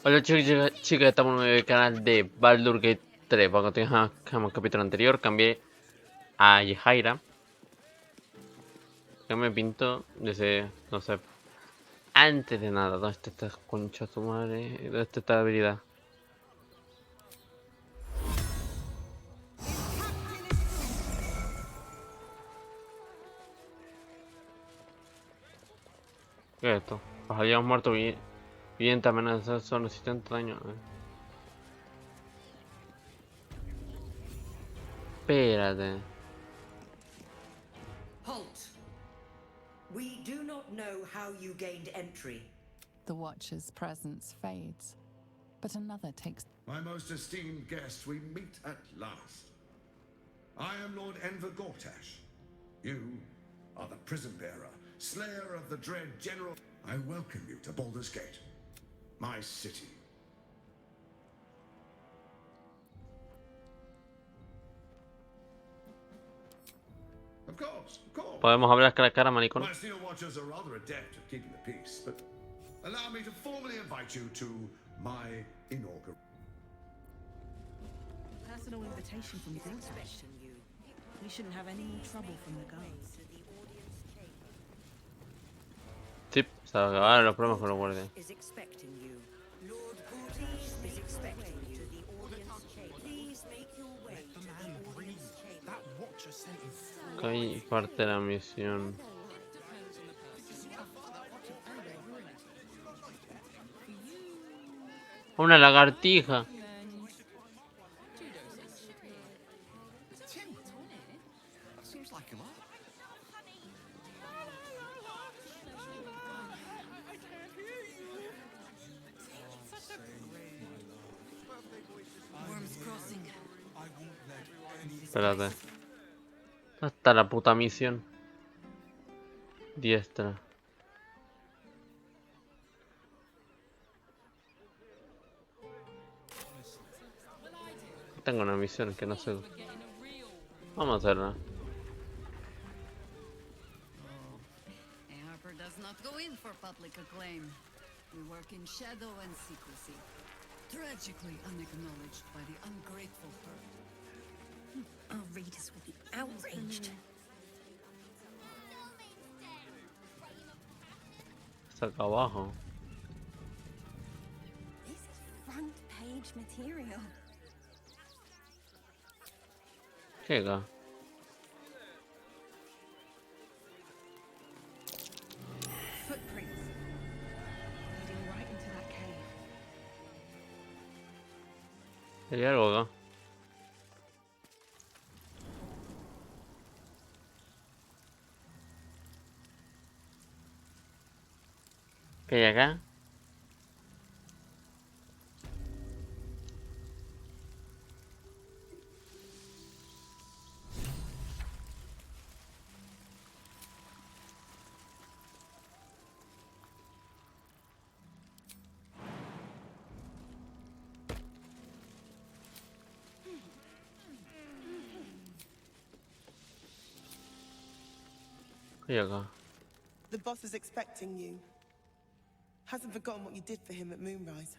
Hola chicos y chicas, estamos en el canal de Baldur Gate 3. Cuando teníamos el capítulo anterior, cambié a Yehaira. Que me pintó desde, no sé, antes de nada. ¿Dónde está esta concha de su madre? ¿Dónde está esta habilidad? ¿Qué es esto? Pues habíamos muerto bien, amenazas son resistentes a daño. Espérate. Halt! We do not know how you gained entry. The Watcher's presence fades, but another takes. My most esteemed guest, we meet at last. I am Lord Enver Gortash. You are the prison bearer, slayer of the dread General. I welcome you to Baldur's Gate, my city. Of course, of course. Podemos hablar cara a cara, maricón. My steel watchers are rather adept at keeping the peace, but allow me to formally invite you to my inaugural. Personal invitation from Gortash. We shouldn't have any more trouble from the guards. Sí, se acabaron los problemas con los guardias. Is expecting you. Lord Gortash is expecting you to the audience chamber. Please make your way to the audience chamber. That Watcher sent him through. Que hay parte de la misión. Una lagartija. Tim, that seems like a lot. Worms crossing. I won't let any. Espérate. ¿Dónde está la puta misión? Diestra. Tengo una misión que no sé. Vamos a hacerla. Harper does not go in for public acclaim. We work in shadow and secrecy, tragically unacknowledged by the ungrateful herd. Our readers will be outraged. Está acá abajo. This is front page material. ¿Qué acá? Footprints. Leading right into that cave. Hay algo acá. ¿Qué hay acá? ¿Qué hay acá? The boss is expecting you. Hasn't forgotten what you did for him at Moonrise.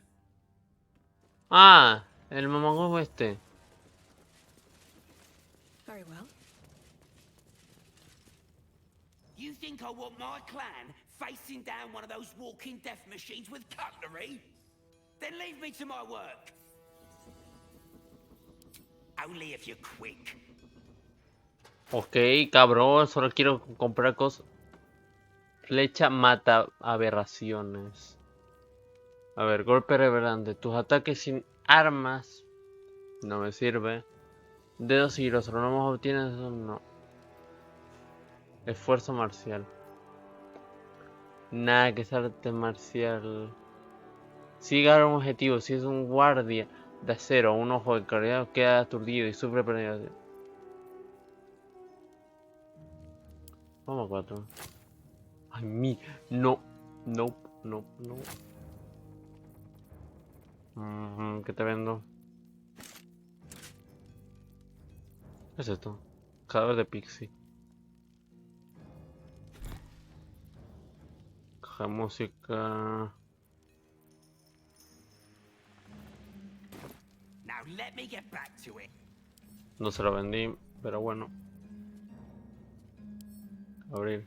Ah, el mamahuevo este. Very well. You think I want my clan facing down one of those walking death machines with cutlery? Then leave me to my work. Only if you're quick. Ok, cabrón, solo quiero comprar cosas. Flecha mata aberraciones. A ver, golpe reverberante. Tus ataques sin armas. No me sirve. Dedos sigilosos. Lo más obtienes eso no. Esfuerzo marcial. Nada que es arte marcial. Siga un objetivo. Si es un guardia de acero, un ojo de claridad, queda aturdido y sufre pérdida. Vamos a 4. Ay, no. Nope, no. ¿Qué te vendo? ¿Qué es esto? Cadáver de Pixie. Caja de música. Now let me get back to it. No se lo vendí, pero bueno. Abrir.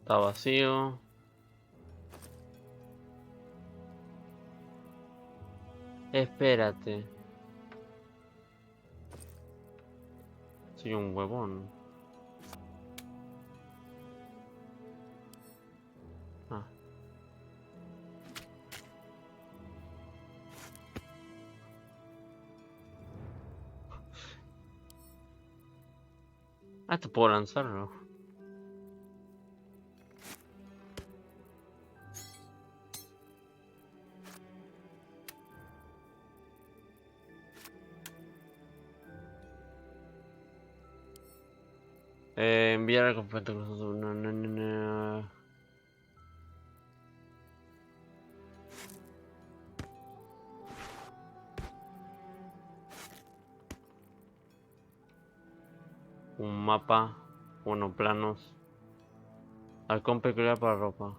Está vacío. Espérate. Soy un huevón. Ah. Ah, esto puedo lanzarlo. Enviar al conflicto con nosotros. No, no, no, no. Un mapa. Unos planos. Halcón peculiar para ropa.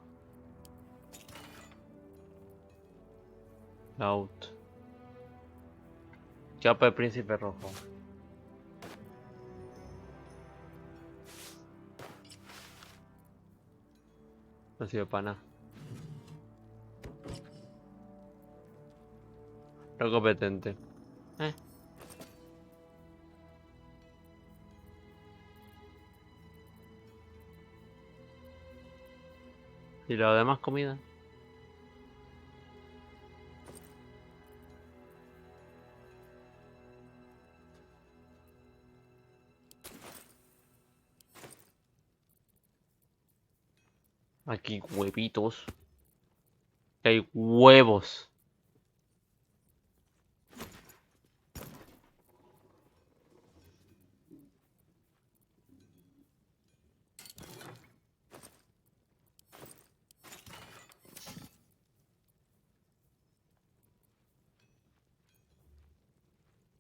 Out. Capa de príncipe rojo. No sirve para nada. Lo competente. ¿Y la demás comida? Aquí huevitos. Hay huevos.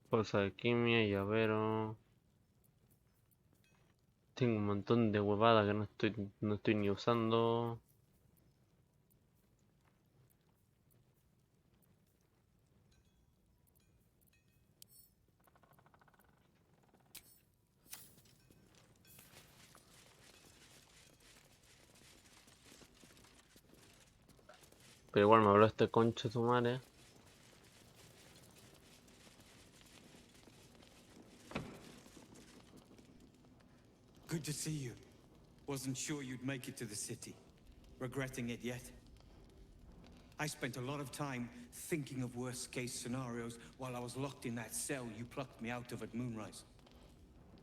Bolsa de quimia, llavero. Tengo un montón de huevadas que no estoy ni usando. Pero igual me habló este concho de su madre. Good to see you. Wasn't sure you'd make it to the city. Regretting it yet? I spent a lot of time thinking of worst-case scenarios while I was locked in that cell you plucked me out of at Moonrise.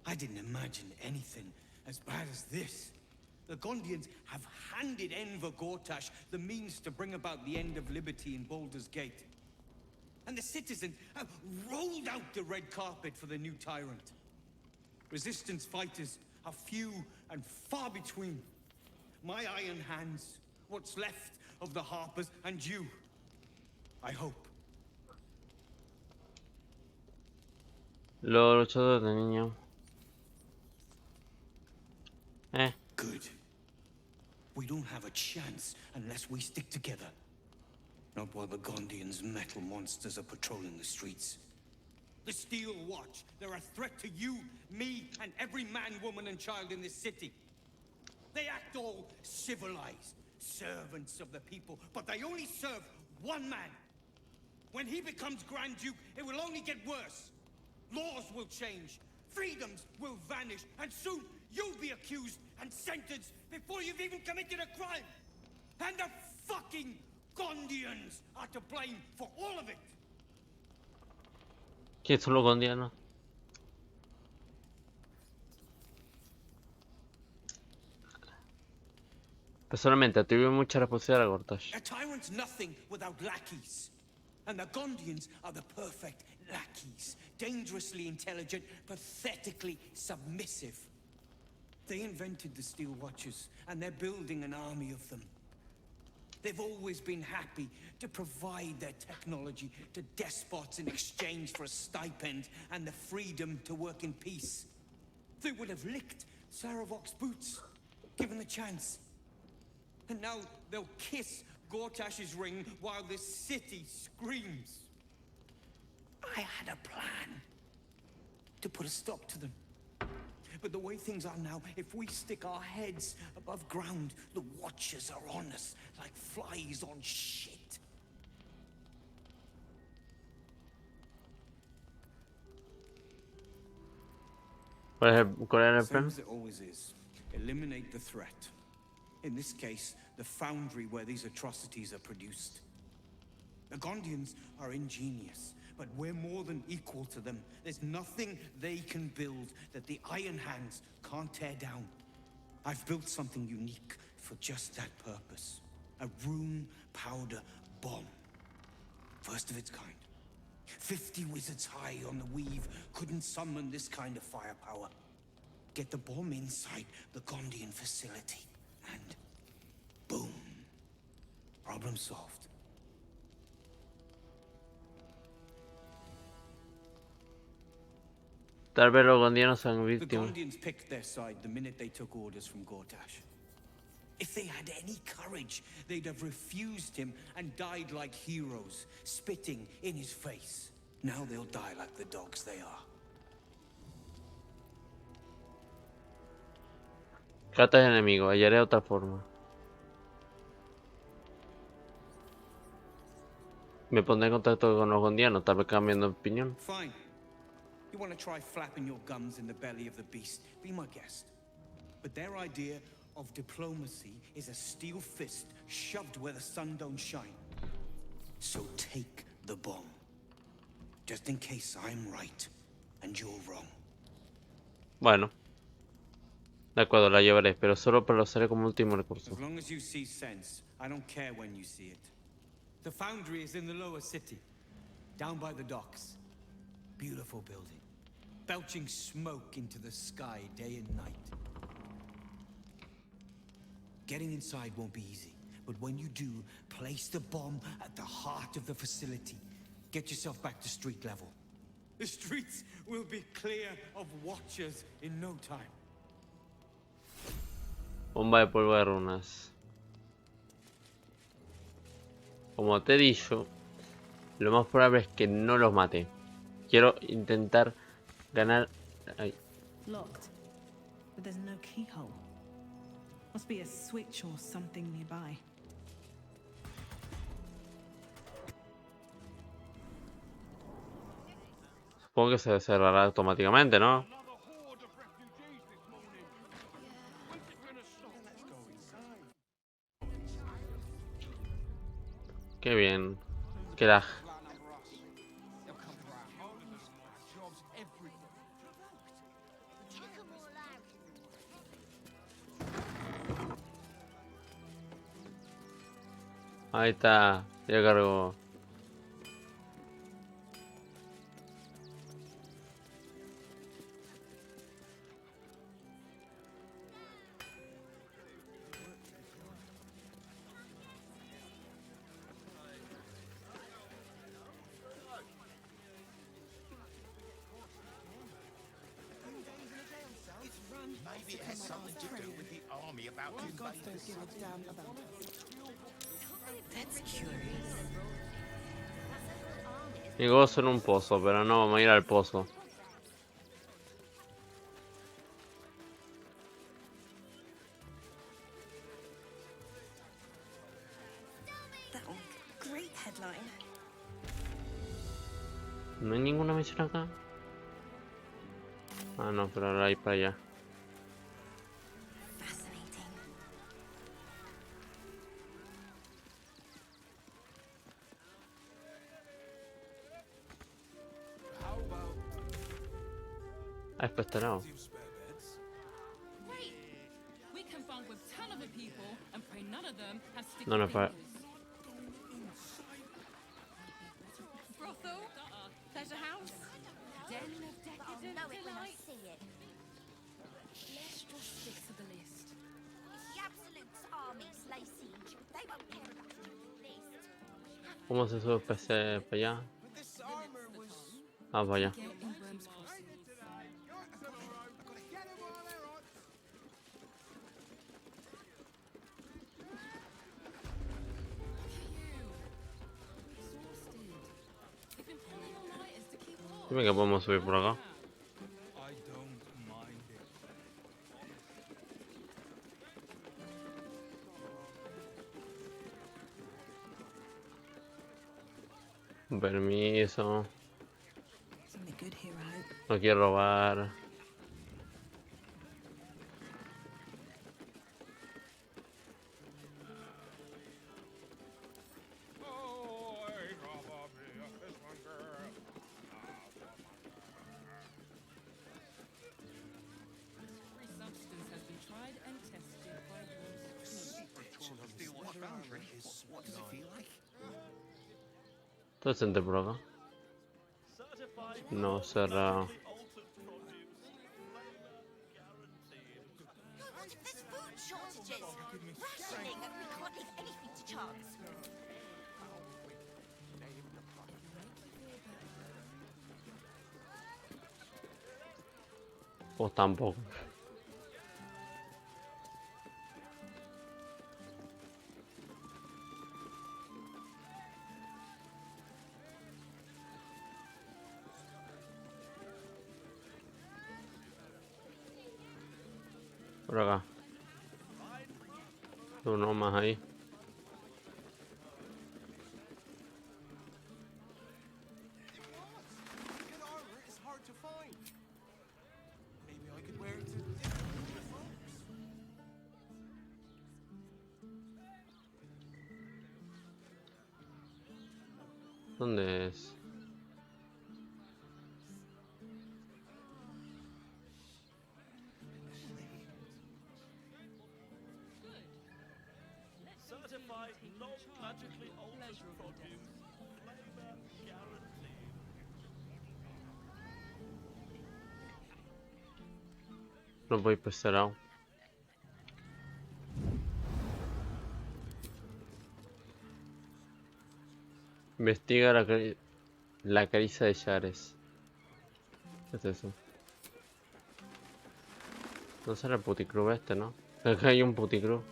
I didn't imagine anything as bad as this. The Gondians have handed Enver Gortash the means to bring about the end of liberty in Baldur's Gate. And the citizens have rolled out the red carpet for the new tyrant. Resistance fighters are few and far between. My iron hands, what's left of the Harpers, and you. I hope. Los luchadores de niño. Good. We don't have a chance unless we stick together. Not while the Gondians' metal monsters are patrolling the streets. The Steel Watch, they're a threat to you, me, and every man, woman, and child in this city. They act all civilized, servants of the people, but they only serve one man. When he becomes Grand Duke, it will only get worse. Laws will change, freedoms will vanish, and soon you'll be accused and sentenced before you've even committed a crime. And the fucking Gondians are to blame for all of it. ¿Qué son los gondianos? Personalmente atribuyo mucha responsabilidad a Gortash. A tyrant's nothing without lackeys. And the Gondians are the perfect lackeys. Dangerously intelligent, pathetically submissive. They invented the Steel Watchers, and they're building an army of them. They've always been happy to provide their technology to despots in exchange for a stipend and the freedom to work in peace. They would have licked Saravok's boots, given the chance. And now they'll kiss Gortash's ring while this city screams. I had a plan to put a stop to them. But the way things are now, if we stick our heads above ground, the Watchers are on us like flies on shit. ¿Cuál era el Same plan? as it always is. Eliminate the threat. In this case, the foundry where these atrocities are produced. The Gondians are ingenious, but we're more than equal to them. There's nothing they can build that the Iron Hands can't tear down. I've built something unique for just that purpose. A room powder bomb. First of its kind. 50 wizards high on the weave couldn't summon this kind of firepower. Get the bomb inside the Gondian facility, and boom. Problem solved. Tal vez los gondianos sean The víctimas. Gondians picked their side the minute they took orders from Gortash. If they had any courage, they'd have refused him and died like heroes, spitting in his face. Now they'll die like the dogs they are. Ratas enemigo, hallaré otra forma. Me pondré en contacto con los gondianos, tal vez cambien de opinión. Fine. You want to try flapping your gums in the belly of the beast? Be my guest. But their idea of diplomacy is a steel fist shoved where the sun don't shine. So take the bomb. Just in case I'm right and you're wrong. Bueno. De acuerdo, la llevaré, pero solo lo usaré como último recurso. As long as you see sense, I don't care when you see it. The foundry is in the lower city, down by the docks. Beautiful building, belching smoke into the sky day and night. Getting inside won't be easy, but when you do, place the bomb at the heart of the facility. Get yourself back to street level. The streets will be clear of Watchers in no time. Bomba de polvo de runas. Como te he dicho, lo más probable es que no los mate. Quiero intentar ganar. Ay. Locked, but there's no keyhole. Must be a switch or something nearby. Supongo que se cerrará automáticamente, ¿no? Qué bien. Qué lag. Ahí está, ya cargó. Maybe it has something to do with the army about to invade the city. That's curious. Mi gozo en un pozo, pero no vamos a ir al pozo. That'll great headline. ¿No hay ninguna misión acá? Ah, no, pero ahora hay para allá. Fascinating. Ah, es para este lado. Great! We can bunk with 10 other people and pray none of them have sticky No, no, para. fingers. Brothel? Pleasure house? Den of decadent delight? Let's just stick to the list. It's the Absolute's armies lay siege. They won't care about ¿Cómo se sube PC para allá? Ah, vaya. Dime que podemos subir por acá. Permiso. Something good here, I hope. No quiero robar. Every substance has been tried and tested by What does it feel like? Todo gente por acá. No, cerrado. There's food shortages, rationing, and we can't leave anything to chance. Pues tampoco. Por acá. Uno más ahí. ¿Dónde es? certified non-magically altered produce. Flavor guaranteed. No voy por este lado. Investiga la caricia de Yares. ¿Qué es eso? No será el puticlub este, ¿no? Acá hay un puticlub.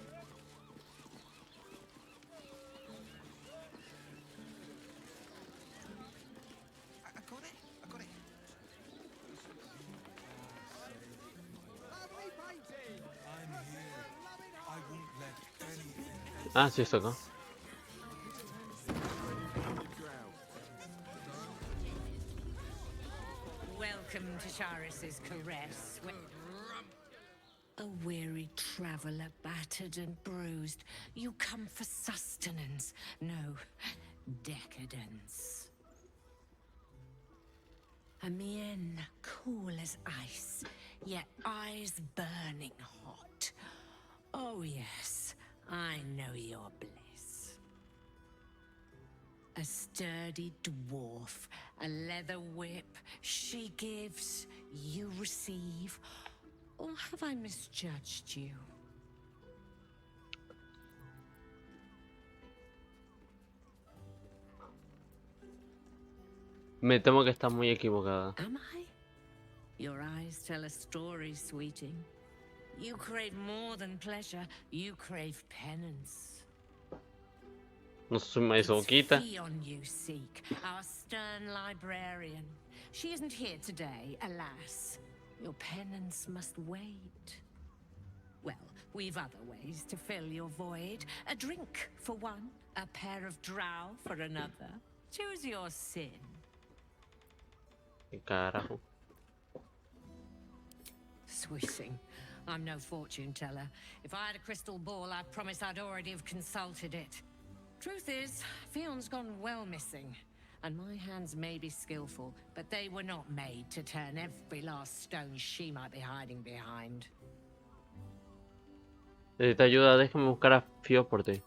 Ah, sí, está acá. Welcome to Charis's caress. A weary traveller, battered and bruised, you come for sustenance, no decadence. A mien cool as ice, yet eyes burning hot. Oh yes, I know your bliss. A sturdy dwarf, a leather whip, she gives, you receive. Or have I misjudged you? Me temo que está muy equivocada. Am I? Your eyes tell a story, sweeting. You crave more than pleasure, you crave penance. No soy masoquista. Fion you seek, our stern librarian. She isn't here today, alas. Your penance must wait. Well, we've other ways to fill your void. A drink for one, a pair of drow for another. Choose your sin. ¿Qué carajo? Sweeting, I'm no fortune teller. If I had a crystal ball, I promise I'd already have consulted it. Truth is, Fion's gone well missing. And my hands may be skillful, but they were not made to turn every last stone she might be hiding behind. Necesito ayuda, déjame buscar a Fio por ti.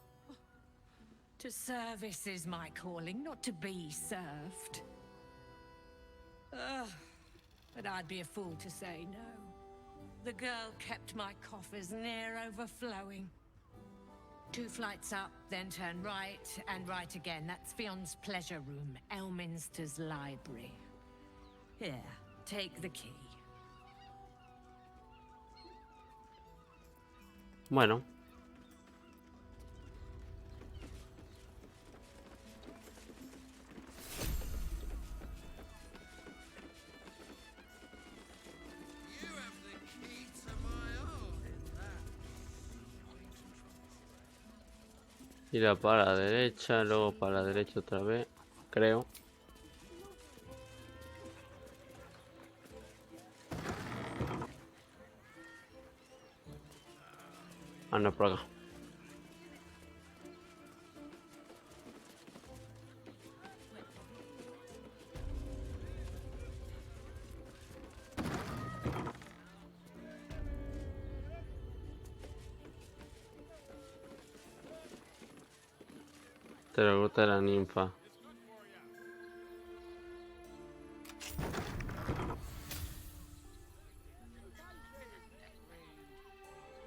To service is my calling, not to be served. Ugh, but I'd be a fool to say no. The girl kept my coffers near overflowing. 2 flights up, then turn right and right again. That's Fion's pleasure room, Elminster's library. Here, take the key. Bueno. Ir para la derecha, luego para la derecha otra vez, creo. Ah, no, por acá. Te lo gusta la ninfa.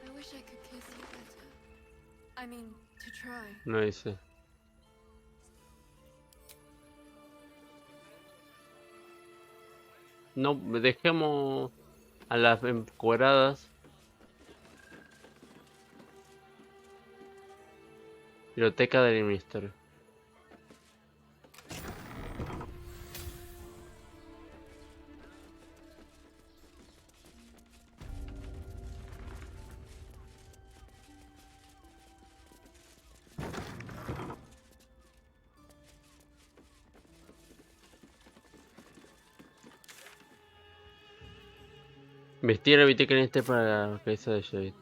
I wish I could kiss you better. I mean, to try. No dice. No, dejemos a las encueradas. Biblioteca del Ministerio. Vestir la biblioteca en este para la cabeza de Jade.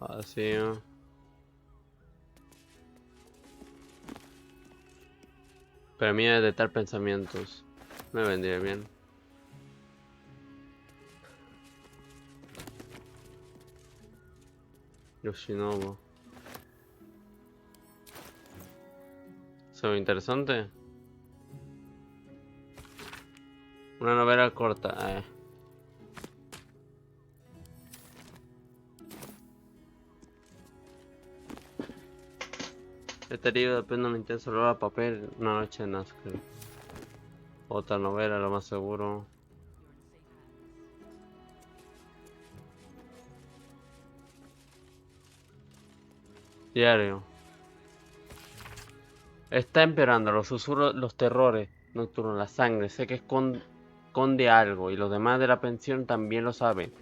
Así, ¿no? Permite detectar pensamientos. Me vendría bien. Yoshinobu. ¿Se ve interesante? Una novela corta. Este libro depende de un intenso olor a papel, una noche en Nazca. Otra novela, lo más seguro. Diario. Está empeorando los susurros, los terrores nocturnos, la sangre. Sé que esconde algo y los demás de la pensión también lo saben.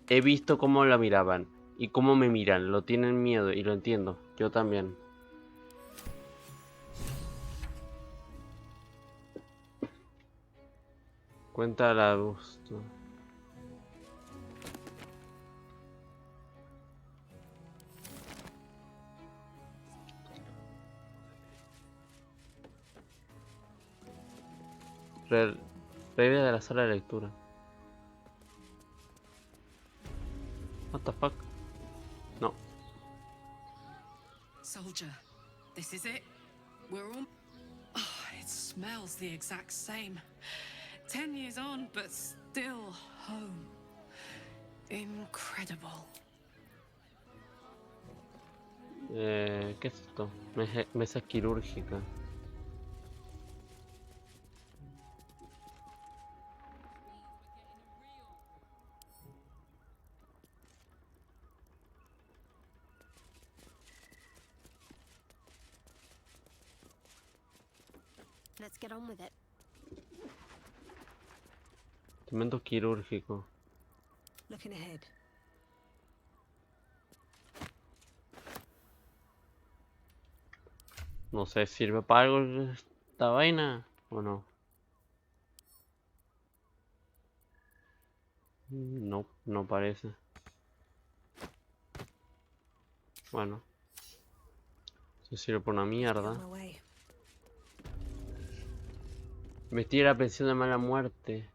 He visto cómo la miraban y cómo me miran. Lo tienen miedo y lo entiendo. Yo también. Cuenta la luz. Regla de la sala de lectura. What the fuck? No. Soldier, this is it. We're all... Oh, it smells the exact same. 10 years on, but still home. Incredible. ¿Qué es esto? Mesa quirúrgica. Let's get on with it. Instrumento quirúrgico. Looking ahead. No sé, ¿sirve para algo esta vaina o no? No, no parece. Bueno. Eso sirve por una mierda. Vestir la pensión de mala muerte.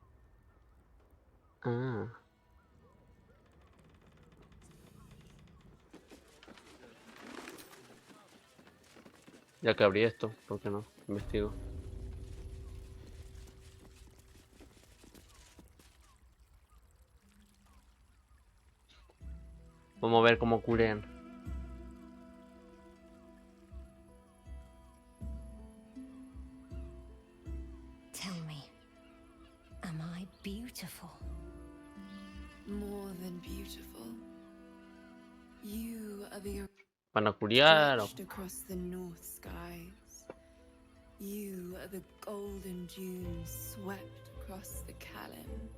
Ah. Ya que abrí esto, ¿por qué no? Investigo. Vamos a ver cómo culean. Tell me, am I beautiful? More than beautiful. You are the Van a culiar. stretched across the north skies. You are the golden dunes swept across the Callan.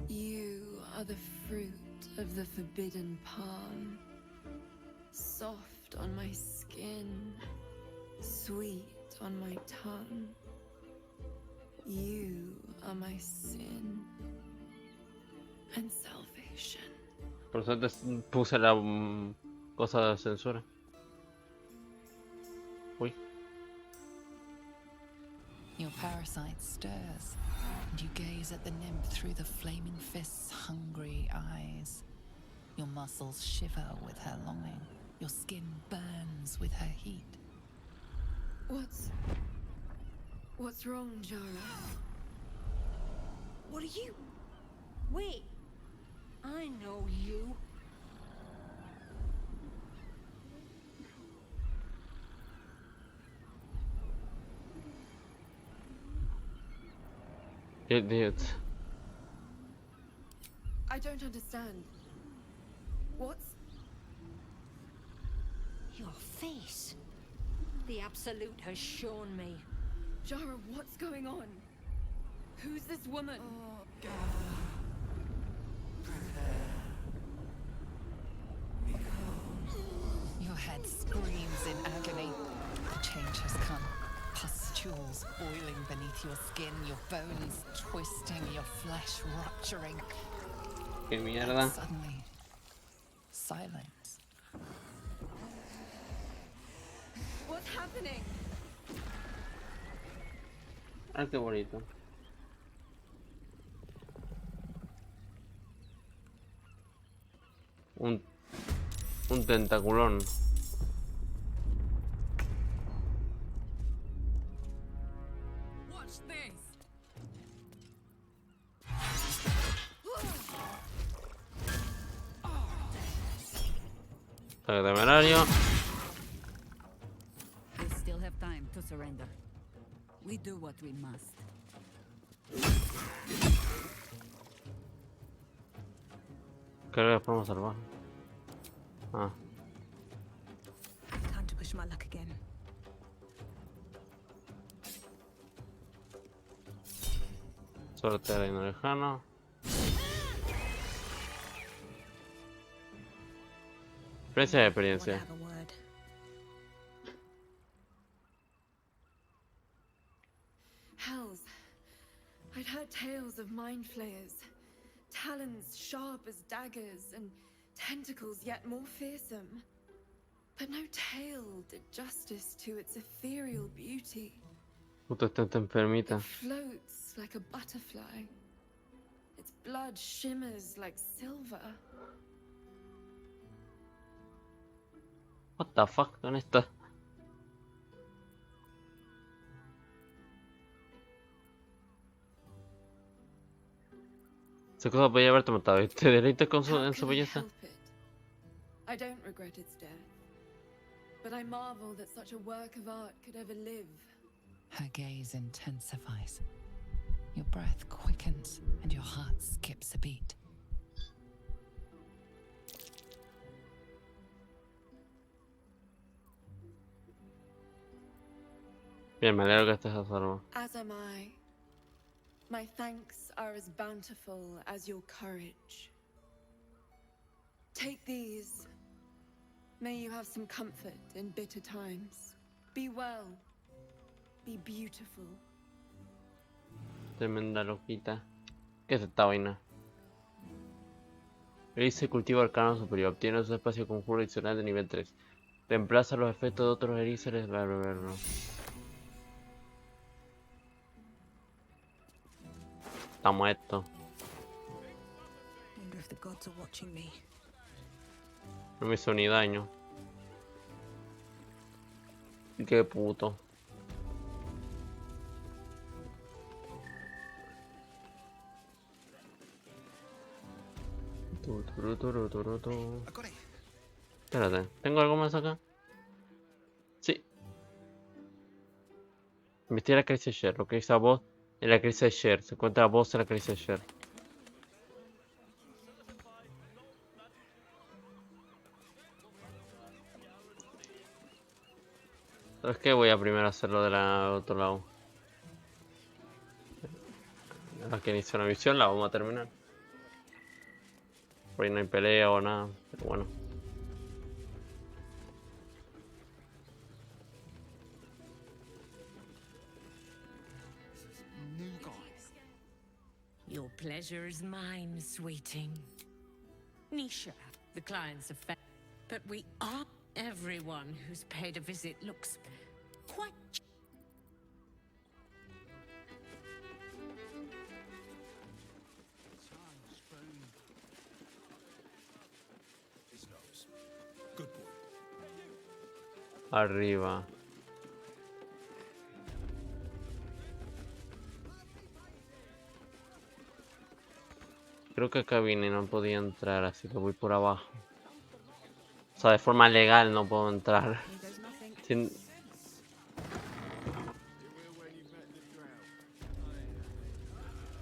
You are the fruit of the forbidden palm, soft on my skin, sweet on my tongue. You are my sin and salvation. Por eso te puse la cosa de censura. Uy. Your parasite stirs, and you gaze at the nymph through the flaming fist's hungry eyes. Your muscles shiver with her longing. Your skin burns with her heat. What's wrong, Jara? What are you? Wait, I know you. Idiot. I don't understand. What's... Your face. The Absolute has shown me. Jara, what's going on? Who's this woman? Your head screams in agony. The change has come. Pustules boiling beneath your skin, your bones twisting, your flesh rupturing. Qué And mierda. suddenly, silence. What's happening? Ah, qué bonito. Un tentaculón. Watch this. Ataque temerario. We still have time to surrender. We do what we must. Creo que podemos salvar. Ah, Time to push my luck again. suerte de reino lejano. Experiencia de experiencia. Have a word. Hells. I'd heard tales of mind flayers. Talons sharp as daggers and tentacles yet more fearsome. But no tale did justice to its ethereal beauty. Puta, está enfermita. It floats like a butterfly. Its blood shimmers like silver. What the fuck, ¿dónde está? Esa cosa podía haberte matado. ¿Y te deleitas con How en su can I belleza? help it? I don't regret its death. But I marvel that such a work of art could ever live. Her gaze intensifies. Your breath quickens and your heart skips a beat. Bien, me alegro que estés a salvo. As am I. My thanks are as bountiful as your courage. Take these. May you have some comfort in bitter times. Be well. Be beautiful. Tremenda loquita. ¿Qué es esta vaina? Erice cultiva arcano superior. Obtiene su espacio conjuro adicional de nivel 3. Reemplaza los efectos de otros elixires. Bla, bla, bla, bla. Está muerto. Wonder if the gods are watching me. No me hizo ni daño. Qué puto. Espérate, ¿tengo algo más acá? Sí. Investiga la crisis de Sher. Lo que dice a vos en la crisis de Sher. Se encuentra a vos en la crisis de Sher. ¿Sabes qué? Voy a primero hacerlo del otro lado. La que inicia una misión la vamos a terminar. Por ahí no hay pelea o nada. Pero bueno. Your pleasure is mine, sweeting. Nisha, the client's effect. But we are. Everyone who's paid a visit looks quite. Arriba. Creo que acá vine y no podía entrar, así que voy por abajo. O sea, de forma legal no puedo entrar. Sin...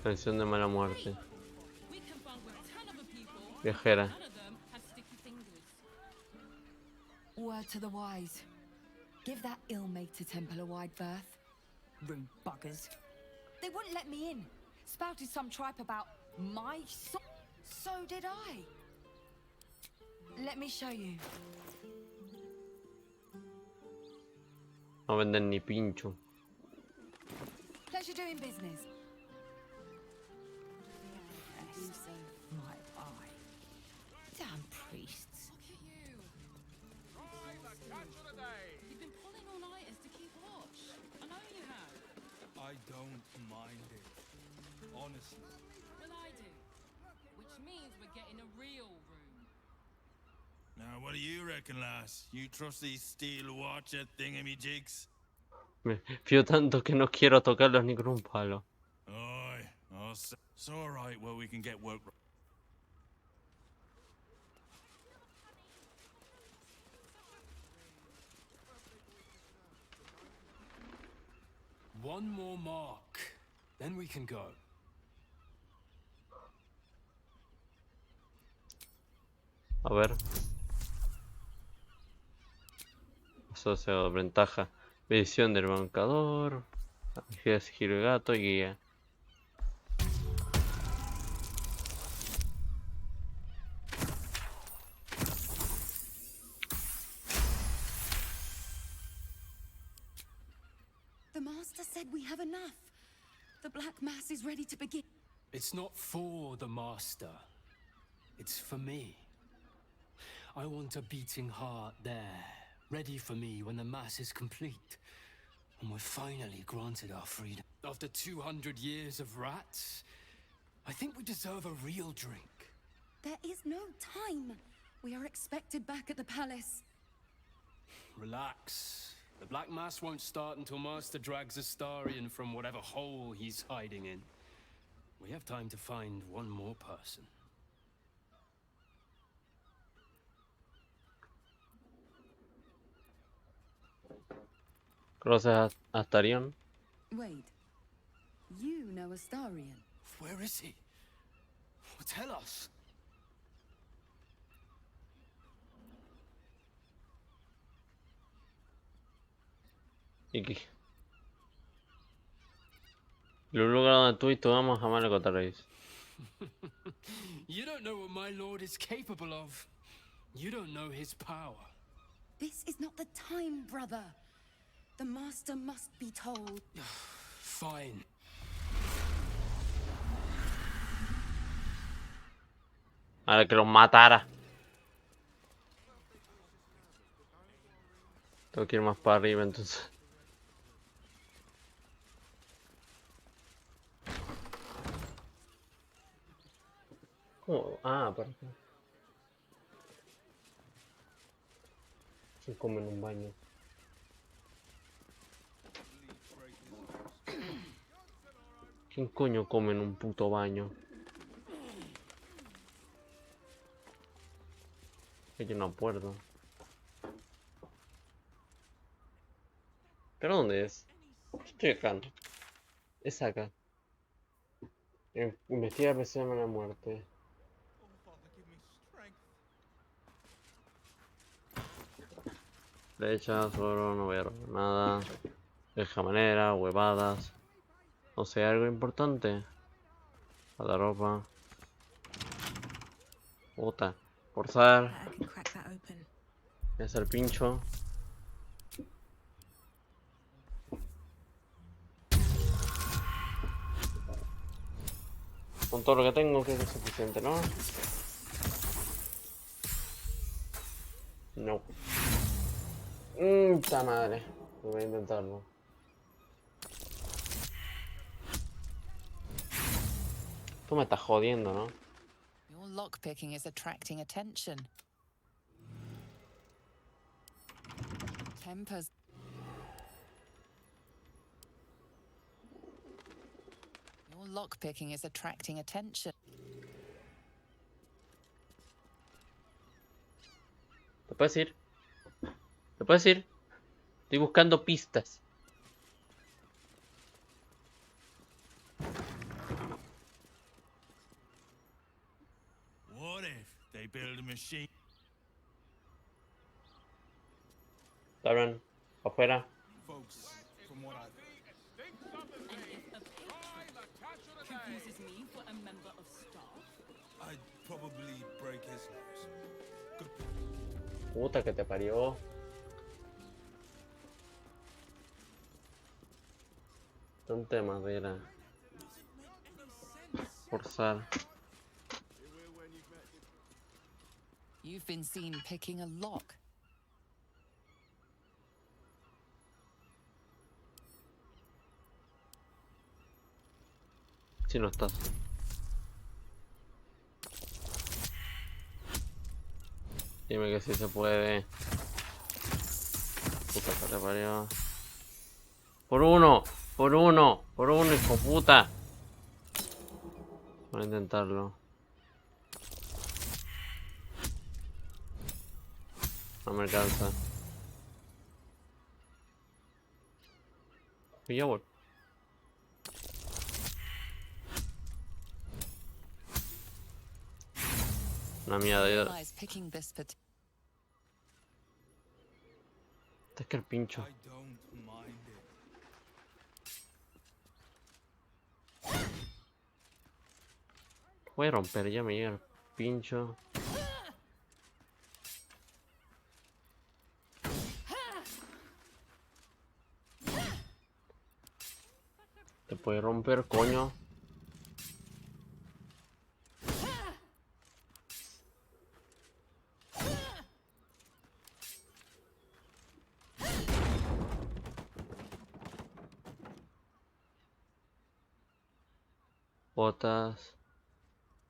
Canción de mala muerte. Viajera. Word to the wise. Give that ill-mated temple a wide berth. Rude buggers. They wouldn't let me in. Spouted some tripe about my so did I. Let me show you. No venden ni pincho. Pleasure doing business. Rest of my eye. Damn priests. Look at you. You've been pulling all-nighters to keep watch. I know you have. I don't mind it. Honestly. Well, I do. Which means we're getting a real room. Now, what do you reckon, lass? You trust these steel watcher thingamajigs? Me fío tanto que no quiero tocarlos ni con un palo. Aye, it's alright, well, we can get work. One more mark, then we can go. A ver. Asocio ventaja. Visión del bancador. Magia de sigilo de gato y guía. The master said we have enough. The Black Mass is ready to begin. It's not for the master. It's for me. I want a beating heart there, ready for me when the mass is complete. And we're finally granted our freedom. After 200 years of rats, I think we deserve a real drink. There is no time. We are expected back at the palace. Relax. The Black Mass won't start until Master drags Astarion from whatever hole he's hiding in. We have time to find one more person. ¿Conoces a Astarion? Wait. You know Astarion? Where is he? Well, tell us. Iki. Los lugares donde tú y tú vamos jamás le contaréis. You don't know what my lord is capable of. You don't know his power. This is not the time, brother. The master must be told. Fine. Ahora que los matara. Tengo que ir más para arriba entonces. ¿Cómo? Ah, para acá. ¿Quién come en un baño? ¿Quién coño come en un puto baño? Hay una puerta. ¿Pero dónde es? Estoy acá. Es acá. Investiga presión a la muerte. Flechas, oro, no voy a robar nada. Deja manera, huevadas. No sé, algo importante. A la ropa. Puta. Forzar. I can crack that open. Voy a hacer pincho. Con todo lo que tengo, creo que es suficiente, ¿no? No. Puta madre. Voy a intentarlo. Tú me estás jodiendo, ¿no? Your lockpicking is attracting attention. Tempers. Your lockpicking is attracting attention. ¿Te puedes ir? ¿Te puedes ir? Estoy buscando pistas. What if they build a machine? Abran. Afuera. Folks, from what I've confuses me for a member of staff. I'd probably break his nose. Puta que te parió. Tanta madera. Forzar. You've been seen picking a lock. Si no estás. Dime que sí se puede. Puta que te parió. Por uno, hijo puta. Voy a intentarlo. No me alcanza. Y ya voy. Una mierda. Realize picking this Este es que el pincho. Voy a romper, ya me llega el pincho. Te puede romper, coño. Botas.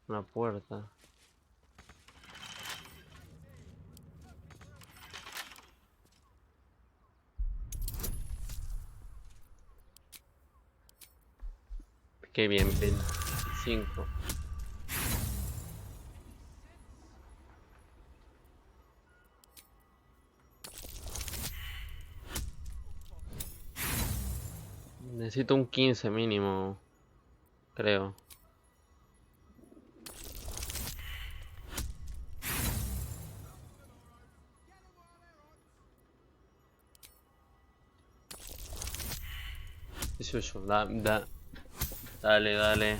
Una puerta. Qué bien, 25. Necesito un 15 mínimo, creo. Eso, dale, dale.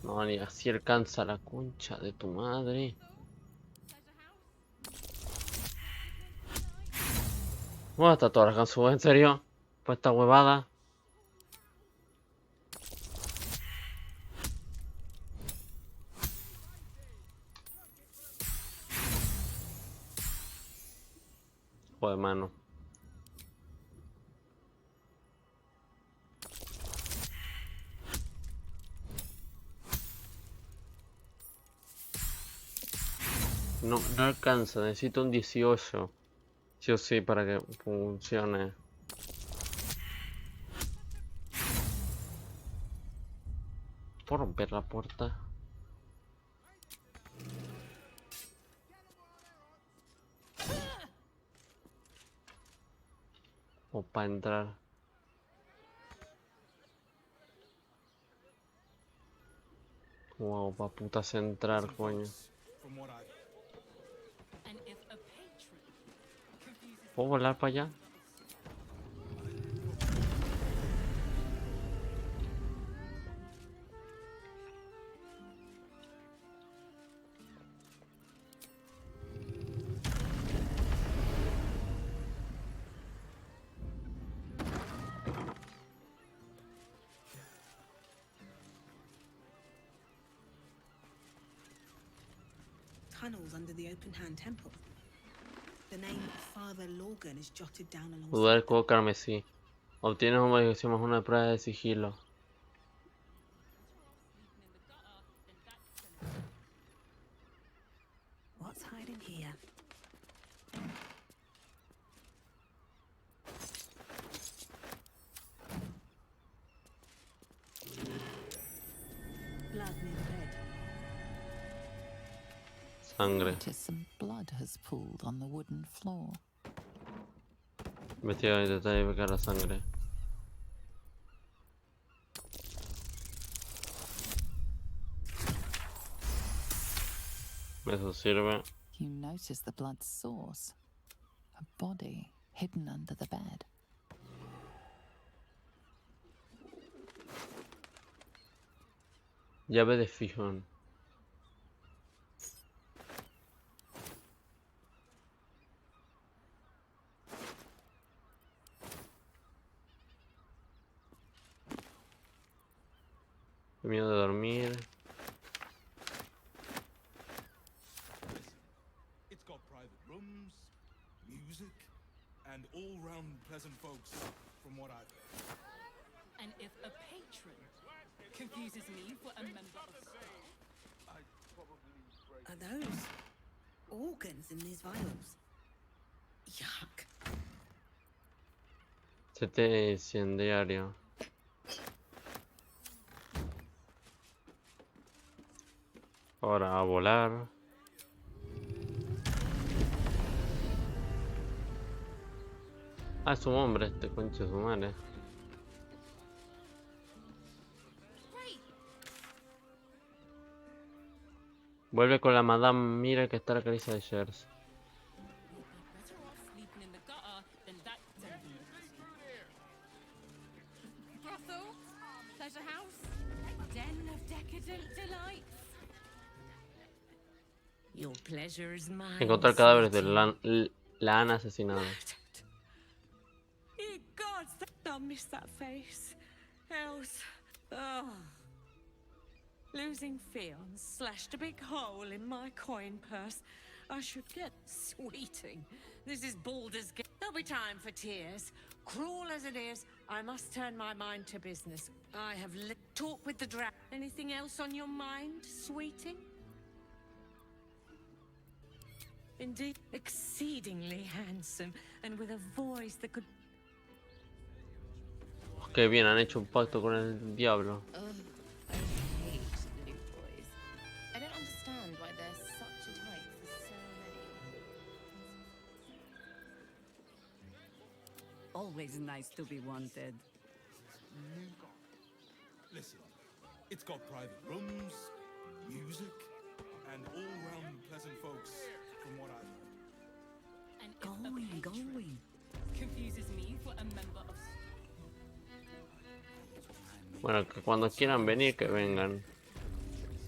No, ni así alcanza la concha de tu madre. ¿Cómo está toda la canción? ¿En serio? Pues esta huevada. Joder, mano. No alcanza, necesito un 18. Sí o sí para que funcione. ¿Puedo romper la puerta? O para entrar. Wow, pa' putas entrar, coño. ¿Puedo volar para allá? Tunnels under the open hand temple. The name Father Lorgan is jotted down Dudar el alongside them. cubo carmesí. Obtienes una modificación más una prueba de sigilo. What's hiding here? Blood near the bed. Sangre. Notice some blood has pooled on the wooden floor. Investiga y trata de verificar la sangre. Eso sirve. You notice the blood's source. A body hidden under the bed. Llave de fijón. Miedo de dormir. It's got private rooms, music, and all-round pleasant folks, from what I've heard. And if a patron confuses me for a member of staff, Are those organs in these vials? Yuck. Sete incendiario. Ahora a volar. Ah, es un hombre este, concha de su madre. Vuelve con la madame, mira que está la caricia de Shers. better off sleeping in the gutter than that brothel, pleasure house, den of decadent delights. Your pleasure is mine. Encontrar cadáveres de sweetie. la han asesinado. Ye gods, I'll miss that face. Else, oh. Losing Fionn slashed a big hole in my coin purse. I should get sweeting. This is Baldur's Gate. There'll be time for tears. Cruel as it is, I must turn my mind to business. I have talk with the dragon. Anything else on your mind, sweeting? Indeed, exceedingly handsome, and with a voice that could... Qué bien, han hecho un pacto con el diablo. I hate new boys. I don't understand why they're such a type for so many. Always nice to be wanted. Listen, it's got private rooms, music, and all-round pleasant folks, from what I've heard. And if a patron confuses me for a member of Bueno, que cuando quieran venir, que vengan.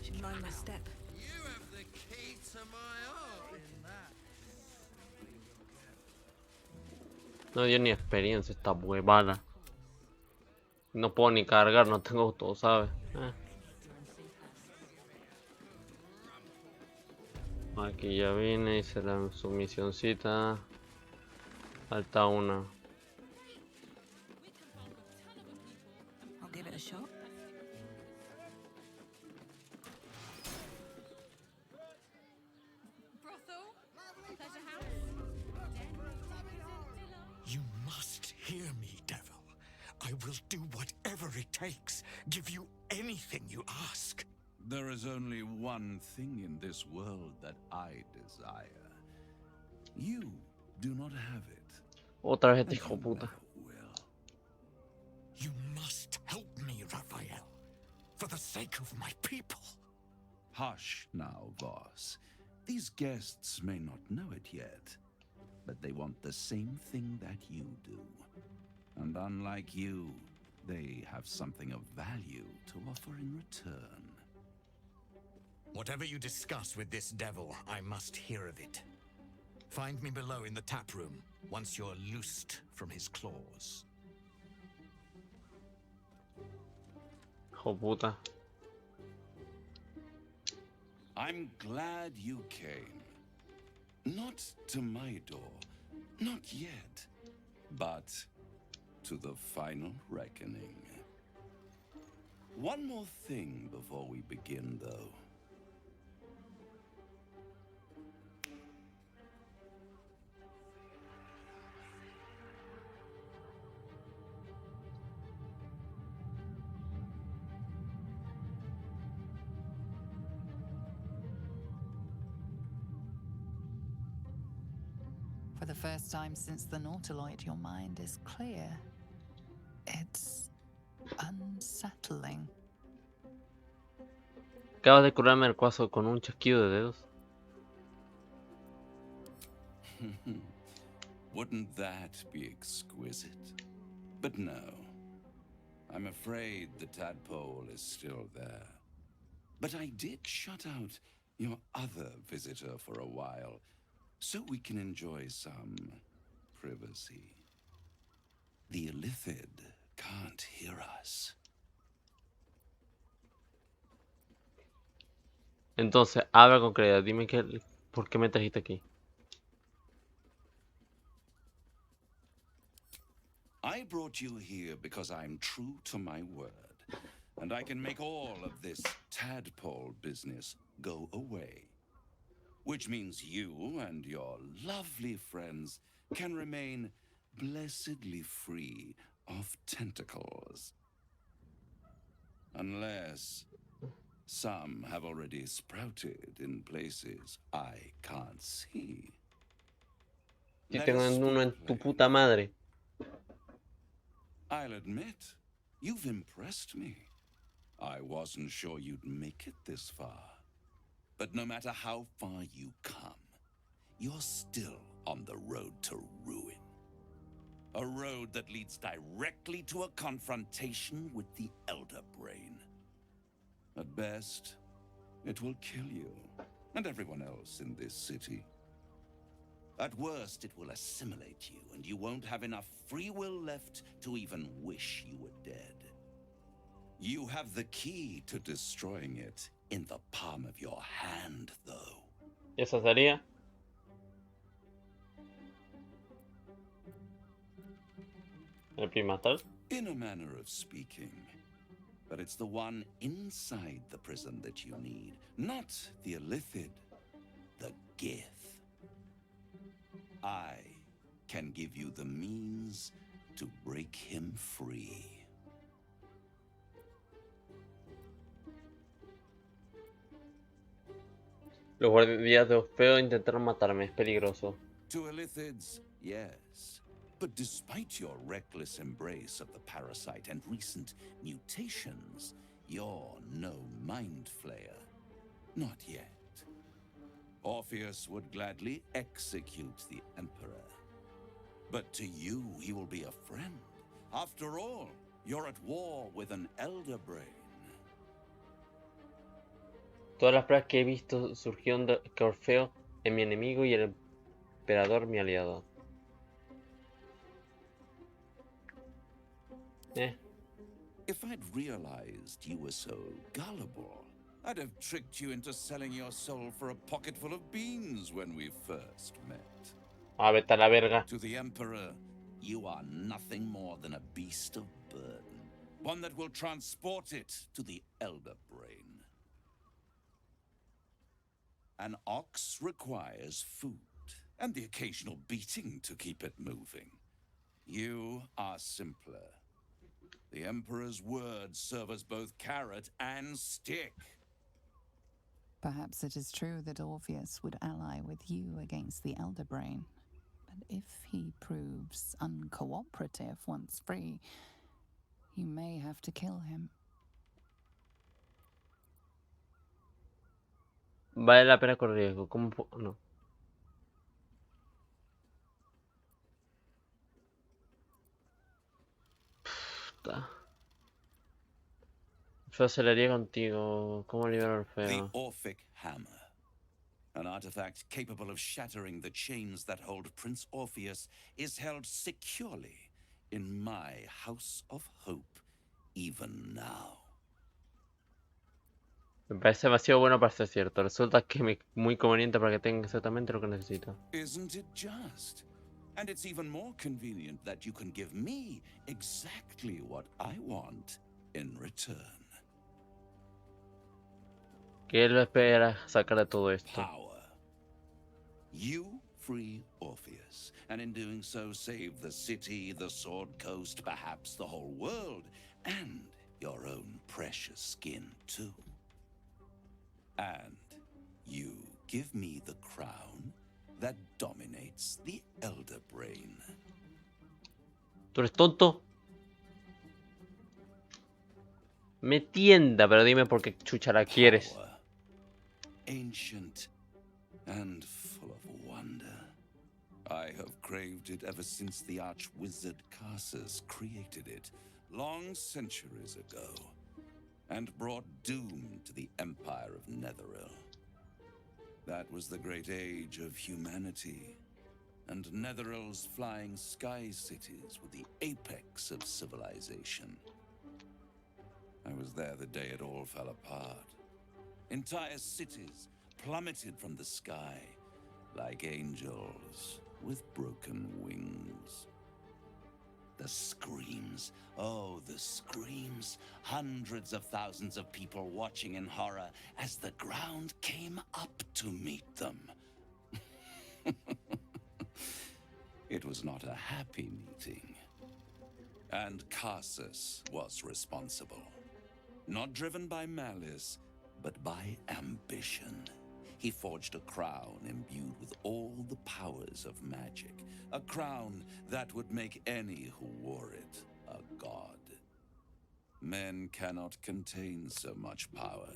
Should mind my step. You have the key to my heart in that. No dio ni experiencia esta huevada. No puedo ni cargar, no tengo auto, ¿sabes? Aquí ya vine, hice su misioncita. Falta una. I'll give it a shot. brothel, pleasure house, den of decadent delights. You must hear me, devil. I will do whatever it takes. Give you anything you ask. There is only one thing in this world that I desire. You do not have it. Otra vez este hijo de puta. sake of my people. Hush now, Voss. These guests may not know it yet, but they want the same thing that you do. And unlike you, they have something of value to offer in return. Whatever you discuss with this devil, I must hear of it. Find me below in the tap room, once you're loosed from his claws. Hijo puta. I'm glad you came. Not to my door, not yet, but to the final reckoning. One more thing before we begin, though. For the first time since the Nautiloid, your mind is clear. It's unsettling. Acabas de curarme el cuazo con un chasquido de dedos. Wouldn't that be exquisite? But no. I'm afraid the tadpole is still there. But I did shut out your other visitor for a while, so we can enjoy some privacy. The Illithid can't hear us. Entonces, habla con claridad. Dime por qué me trajiste aquí. I brought you here because I'm true to my word, and I can make all of this tadpole business go away. Which means you and your lovely friends can remain blessedly free of tentacles. Unless some have already sprouted in places I can't see. Si Let tengo us uno en speak tu plain. puta madre. I'll admit, you've impressed me. I wasn't sure you'd make it this far. But no matter how far you come, you're still on the road to ruin. A road that leads directly to a confrontation with the Elder Brain. At best, it will kill you, and everyone else in this city. At worst, it will assimilate you, and you won't have enough free will left to even wish you were dead. You have the key to destroying it in the palm of your hand, though. ¿Esa sería? ¿El primatal? In a manner of speaking. But it's the one inside the prison that you need, not the Illithid, the Gith. I can give you the means to break him free. Los guardias de Orfeo intentaron matarme, es peligroso. To Illithids, yes. But despite your reckless embrace of the parasite and recent mutations, you're no mind flayer. Not yet. Orpheus would gladly execute the Emperor. But to you, he will be a friend. After all, you're at war with an Elder Brain. Todas las pruebas que he visto surgieron de que Orfeo es mi enemigo y el emperador mi aliado. If I'd realized you were so gullible, I'd have tricked you into selling your soul for a pocketful of beans when we first met. Vete a la verga. To the Emperor, you are nothing more than a beast of burden, one that will transport it to the Elder Brain. An ox requires food, and the occasional beating to keep it moving. You are simpler. The Emperor's words serve as both carrot and stick. Perhaps it is true that Orpheus would ally with you against the Elder Brain. But if he proves uncooperative once free, you may have to kill him. Vale la pena correr riesgo. ¿Cómo no? Puta. Yo aceleraría contigo. ¿Cómo liberar The feo? Orphic Hammer. An artifact capable of shattering the chains that hold Prince Orpheus is held securely in my House of Hope, even now. Me parece demasiado bueno para ser cierto. Resulta que es muy conveniente para que tenga exactamente lo que necesito. Isn't it just? And it's even more convenient that you can give me exactly what I want in return. ¿Qué lo espera sacar de todo esto? Power. You free Orpheus, and in doing so save the city, the Sword Coast, perhaps the whole world, and your own precious skin too. And you give me the crown that dominates the Elder Brain. ¿Tú eres tonto? Me tienda, pero dime por qué chucha la quieres. Power. Ancient and full of wonder. I have craved it ever since the arch-wizard Carsus created it, long centuries ago, and brought doom to the Empire of Netheril. That was the great age of humanity, and Netheril's flying sky cities were the apex of civilization. I was there the day it all fell apart. Entire cities plummeted from the sky like angels with broken wings. The screams, oh, the screams. Hundreds of thousands of people watching in horror as the ground came up to meet them. It was not a happy meeting. And Carsus was responsible. Not driven by malice, but by ambition. He forged a crown imbued with all the powers of magic. A crown that would make any who wore it a god. Men cannot contain so much power.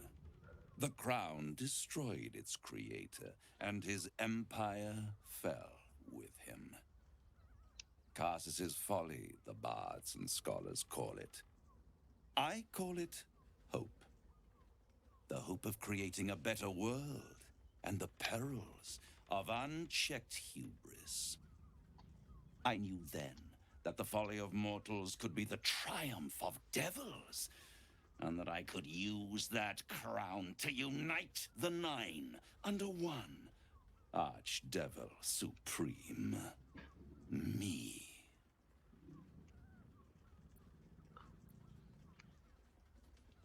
The crown destroyed its creator, and his empire fell with him. Carsus's folly, the bards and scholars call it. I call it hope. The hope of creating a better world, and the perils of unchecked hubris. I knew then that the folly of mortals could be the triumph of devils, and that I could use that crown to unite the Nine under one Archdevil Supreme. Me.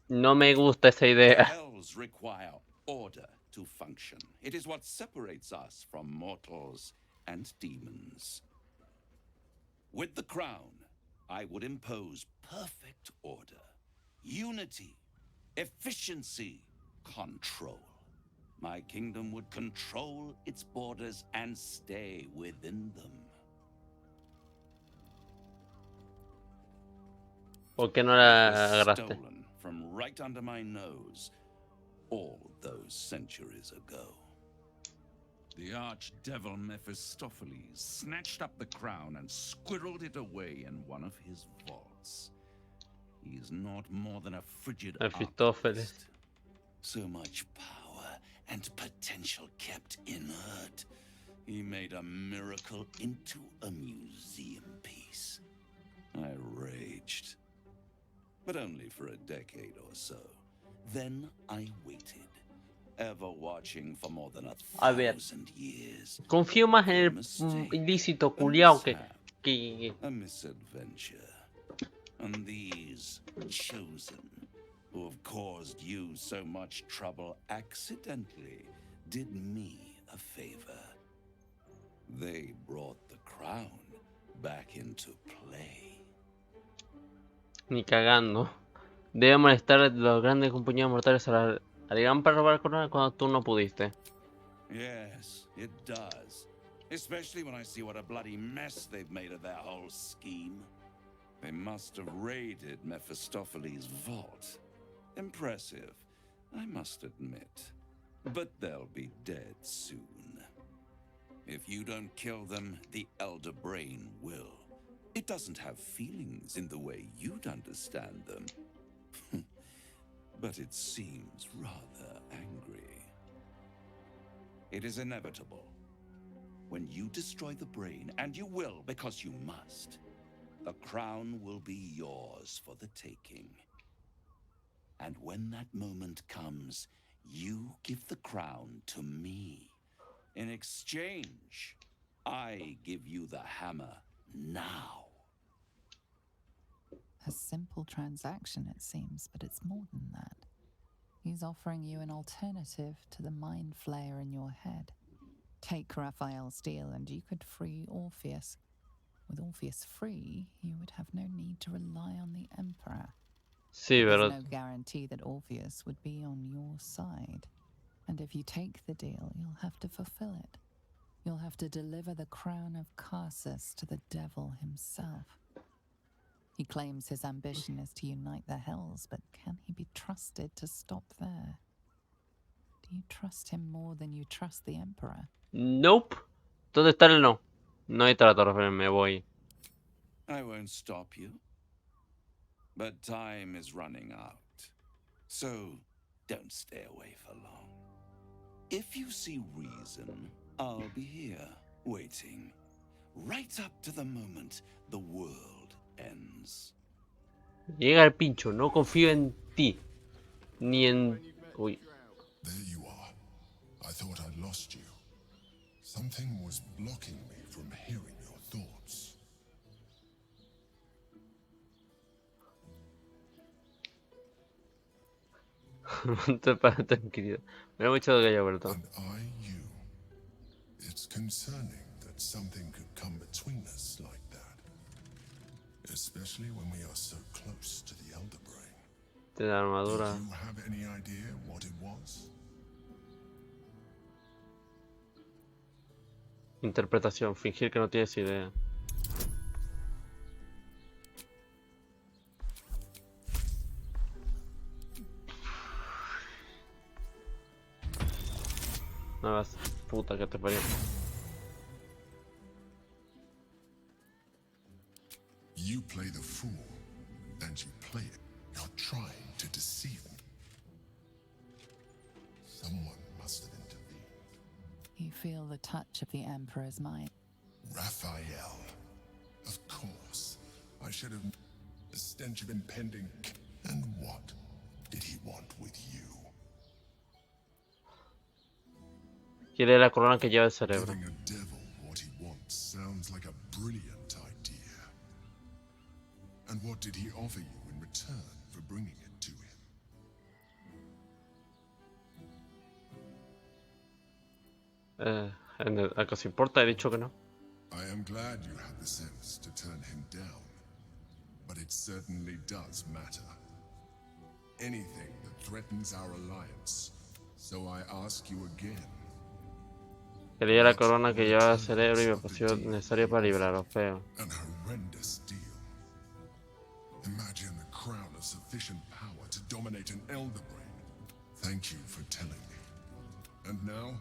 No me gusta esa The idea. hells require order to function. It is what separates us from mortals and demons. With the crown, I would impose perfect order, unity, efficiency, control. My kingdom would control its borders and stay within them. ¿Por qué no It la was agarraste? stolen from right under my nose all those centuries ago. The archdevil Mephistopheles snatched up the crown and squirreled it away in one of his vaults. He is not more than a frigid Mephistopheles. So much power and potential kept inert. He made a miracle into a museum piece. I raged. But only for a decade or so. Then I waited. Ever watching for more than 1,000 years. Confío más en el ilícito culiao que... A misadventure. And these chosen, who have caused you so much trouble accidentally, did me a favor. They brought the crown back into play. Ni cagando. Debe molestar a los grandes compañías mortales al gran para robar corona cuando tú no pudiste. Yes, it does. Especially when I see what a bloody mess they've made of their whole scheme. They must have raided Mephistopheles' vault. Impressive, I must admit. but they'll be dead soon. If you don't kill them, the Elder Brain will. It doesn't have feelings in the way you'd understand them. But it seems rather angry. It is inevitable. When you destroy the brain, and you will because you must, the crown will be yours for the taking. And when that moment comes, you give the crown to me. In exchange, I give you the hammer now. A simple transaction, it seems, but it's more than that. He's offering you an alternative to the mind flayer in your head. Take Raphael's deal and you could free Orpheus. With Orpheus free, you would have no need to rely on the Emperor. Sí, There's pero no guarantee that Orpheus would be on your side. And if you take the deal, you'll have to fulfill it. You'll have to deliver the crown of Carsus to the devil himself. He claims his ambition is to unite the Hells, but can he be trusted to stop there? Do you trust him more than you trust the Emperor? Nope. ¿Dónde está el no? No hay trato, Rafael, me voy. I won't stop you. But time is running out. So don't stay away for long. If you see reason, I'll be here, waiting. Right up to the moment the world ends. Llega el pincho, no confío en ti. Ni en... Uy. There you are. I thought I'd lost you. Something was blocking me from hearing your thoughts. Tranquilidad. Me da mucho que haya vuelto. And you. It's concerning that something could come between us like that. Especially when we are so close to the Elder Brain. De la armadura. Do you have any idea what it was? Interpretación. Fingir que no tienes idea. No vas, puta que te parió. You play the fool, and you play it. You're trying to deceive me. Someone must have intervened. You feel the touch of the Emperor's might. Raphael. Of course. I should have... The stench of impending... And what did he want with you? Quiere la corona que lleva el cerebro. Giving a devil what he wants sounds like a brilliant idea. And what did he offer you in return for bringing it to him? ¿Acaso importa? He dicho que no. I am glad you had the sense to turn him down. But it certainly does matter. Anything that threatens our alliance. So I ask you again. Quería la corona que lleva el cerebro y me pareció necesario para liberar a Orfeo. An horrendous deal. Imagine a crown of sufficient power to dominate an Elder Brain. Thank you for telling me. And now,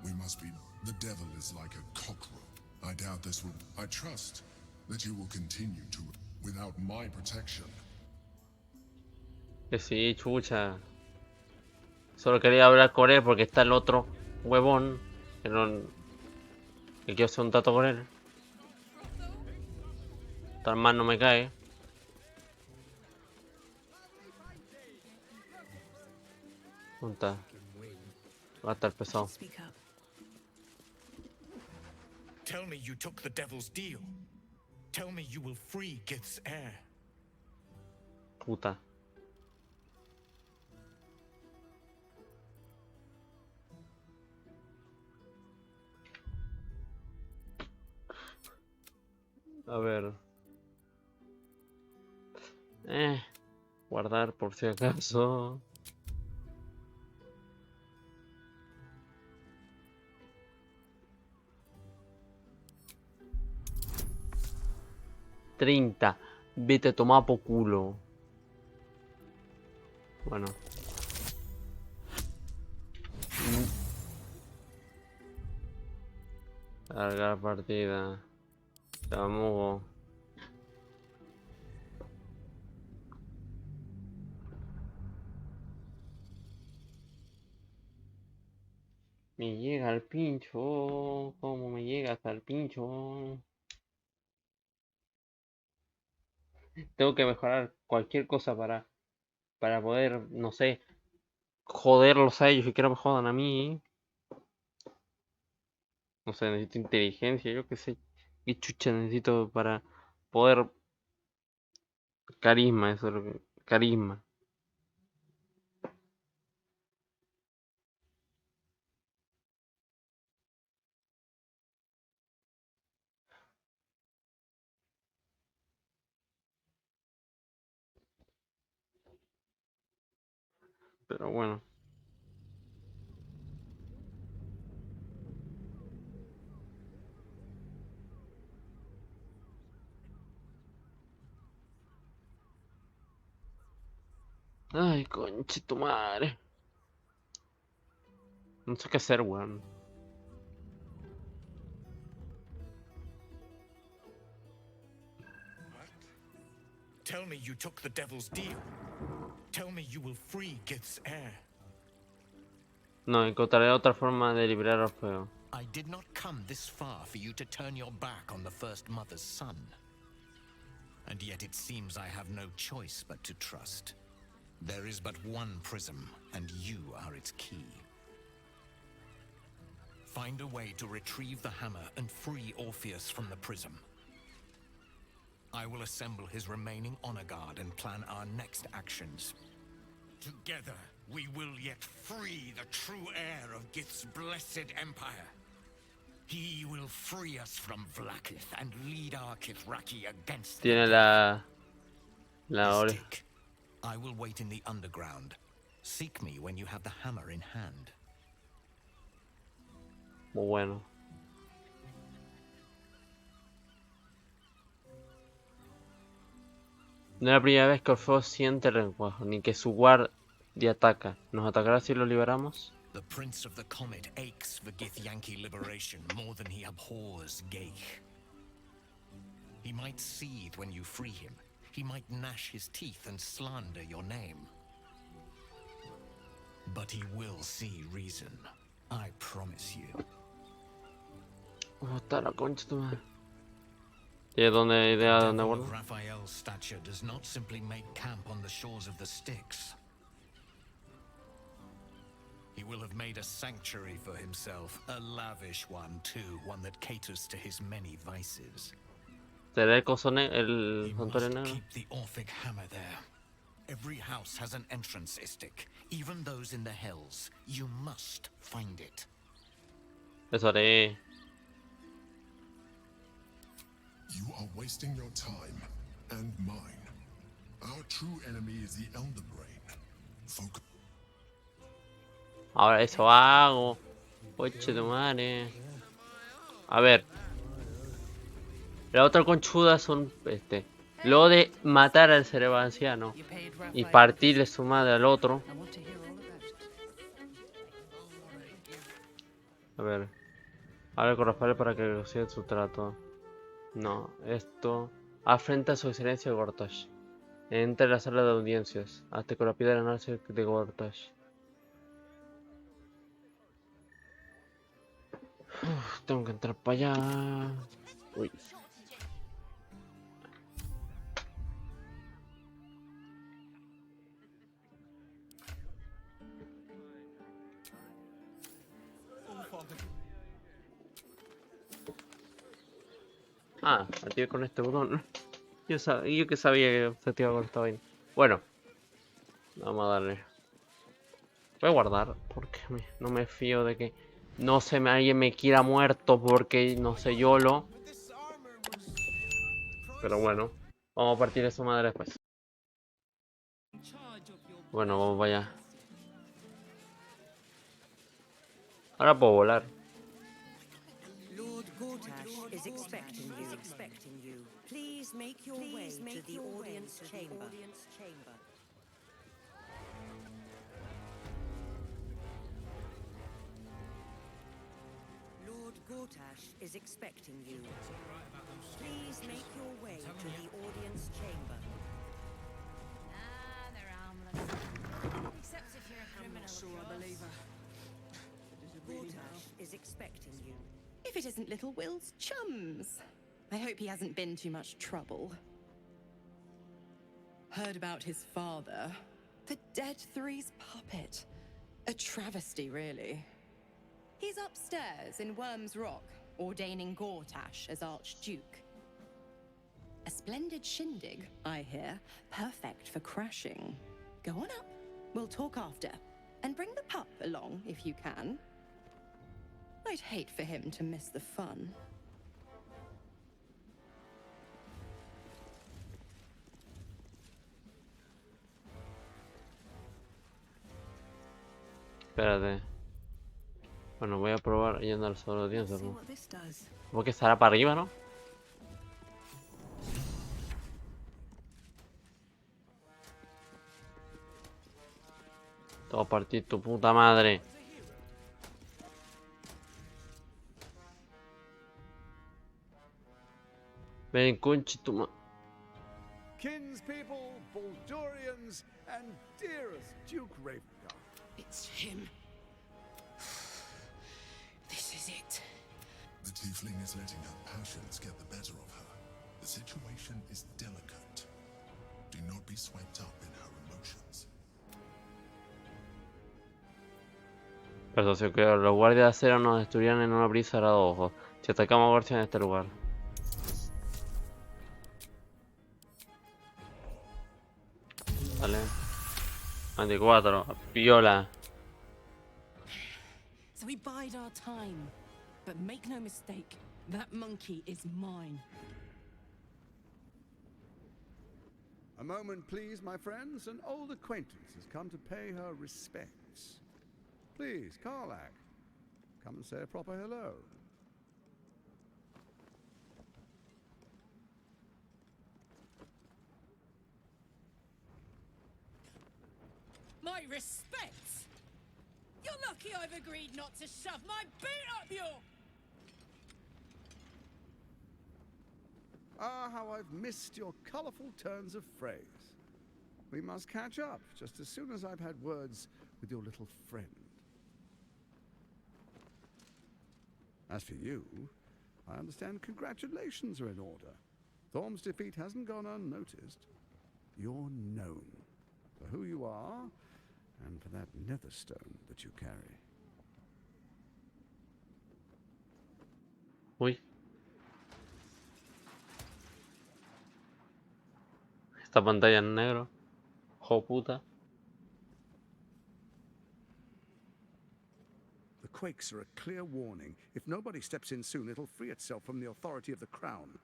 we must be... The devil is like a cockroach. I doubt this will... I trust that you will continue to... Without my protection. Que sí, chucha. Solo quería hablar con él porque está el otro huevón. Que no... Que quiero hacer un trato con él. Tal mal no me cae. ¿Dónde está? Va a estar pesado. Tell me you took the devil's deal. Tell me you will free Gith's heir. Puta. A ver. Guardar por si acaso. $30. Vete a tomar por culo. Bueno. Largar partida. Vamos. Me llega el pincho. ¿Cómo me llega hasta el pincho? Tengo que mejorar cualquier cosa para poder, no sé, joderlos a ellos y que no me jodan a mí. No sé, necesito inteligencia, yo qué sé. ¿Qué chucha necesito para poder? Carisma, eso es lo que. Carisma. Pero bueno. Ay, conche tu madre. No sé qué hacer, weón. Tell me you took the devil's deal. Tell me you will free Gith's heir. No, encontraré otra forma de liberar al fuego. I did not come this far for you to turn your back on the First Mother's son. And yet it seems I have no choice but to trust. There is but one prism, and you are its key. Find a way to retrieve the hammer and free Orpheus from the prism. I will assemble his remaining honor guard and plan our next actions. Together, we will yet free the true heir of Gith's blessed empire. He will free us from Vlaakith and lead our Kithraki against Tiene la hora. I will wait in the underground. Seek me when you have the hammer in hand. Muy bueno. No es la primera vez que Orfeo siente rencor, ni que su guardia ataca. ¿Nos atacará si lo liberamos? The Prince of the Comet aches for Githyanki liberation more than he abhors Geich. He might seethe when you free him. He might gnash his teeth and slander your name. But he will see reason. I promise you. ¿Cómo está la concha tu madre? ¿Tiene dónde idea de dónde guardo? Raphael's stature does not simply make camp on the shores of the Styx. He will have made a sanctuary for himself, a lavish one too, one that caters to his many vices. ¿Será el el santuario negro? Keep the Orphic hammer there. Every house has an entrance istic, even those in the hells. You must find it. Eso haré. You are wasting your time and mine. Our true enemy is the Elder Brain. Focus. Ahora eso hago. Coche de madre. A ver. La otra conchuda son lo de matar al cerebro anciano y partirle su madre al otro. A ver. Habla con Rafael para que negocie su trato. No, esto. Afrenta a su excelencia Gortash. Entra en la sala de audiencias. Hazte con la piedra de análisis de Gortash. Tengo que entrar para allá. Uy. Ah, activé con este botón. Yo que sabía que se activaba con esta vaina. Bueno, vamos a darle. Voy a guardar porque no me fío de que no se me alguien me quiera muerto porque no sé YOLO. Pero bueno, vamos a partir de su madre después. Bueno, vamos para allá. Ahora puedo volar. Lord Gortash is expecting you. Please make your way to the audience chamber. Lord Gortash is expecting you. Please make your way to the audience chamber. Ah, they're harmless. Except if you're a criminal. Sure, I believe her. Gortash is expecting you. If it isn't little Will's chums. I hope he hasn't been too much trouble. Heard about his father. The Dead Three's puppet. A travesty, really. He's upstairs in Worm's Rock, ordaining Gortash as Archduke. A splendid shindig, I hear. Perfect for crashing. Go on up. We'll talk after. And bring the pup along, if you can. I'd hate for him to miss the fun. Espérate. Bueno, voy a probar yendo al solo de See ¿no? what this does. Supongo que estará para arriba, ¿no? Todo partir tu puta madre. Ven, conchi tu ma... Kinspeople, Baldurians, and dearest Duke Ravengard. It's him. This is it. The tiefling is letting her passions get the better of her. The situation is delicate. Do not be swept up in her emotions. Pero si que los guardias de acero nos destruirán en una brisa a los ojos si atacamos a guardias en este lugar. Vale. 24. Piola. So we bide our time. But make no mistake, that monkey is mine. A moment, please, my friends. An old acquaintance has come to pay her respects. Please, Karlak, come and say a proper hello. My respects? You're lucky I've agreed not to shove my boot up your... Ah, how I've missed your colourful turns of phrase. We must catch up just as soon as I've had words with your little friend. As for you, I understand congratulations are in order. Thorm's defeat hasn't gone unnoticed. You're known for who you are and for that netherstone that you carry. Uy. Esta pantalla en negro. Jo puta. The quakes are a clear warning. If nobody steps in soon, it'll free itself from the authority of the crown.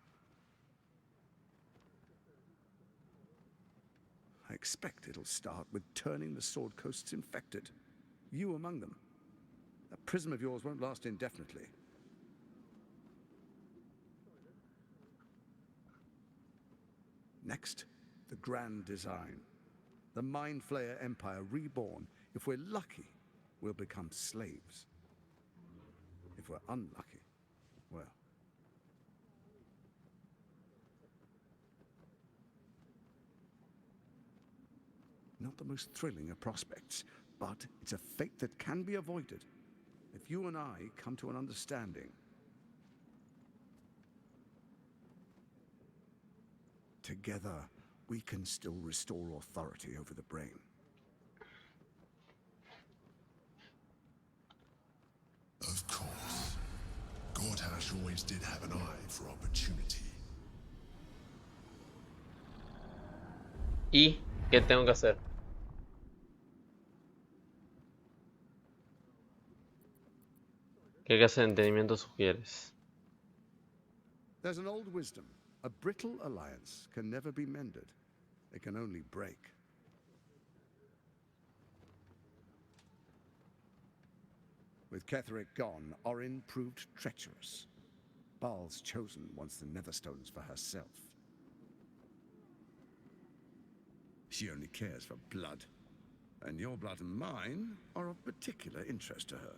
I expect it'll start with turning the Sword Coasts infected. You among them. That prism of yours won't last indefinitely. Next, the grand design. The Mind Flayer Empire reborn. If we're lucky, we'll become slaves. If we're unlucky, well... Not the most thrilling of prospects, but it's a fate that can be avoided if you and I come to an understanding. Together, we can still restore authority over the brain. Of course. Gortash always did have an eye for opportunity. ¿Y qué tengo que hacer? ¿Qué clase de entendimiento sugieres? There's an old wisdom. A brittle alliance can never be mended. It can only break. With Ketheric gone, Orin proved treacherous. Baal's chosen wants the Netherstones for herself. She only cares for blood. And your blood and mine are of particular interest to her.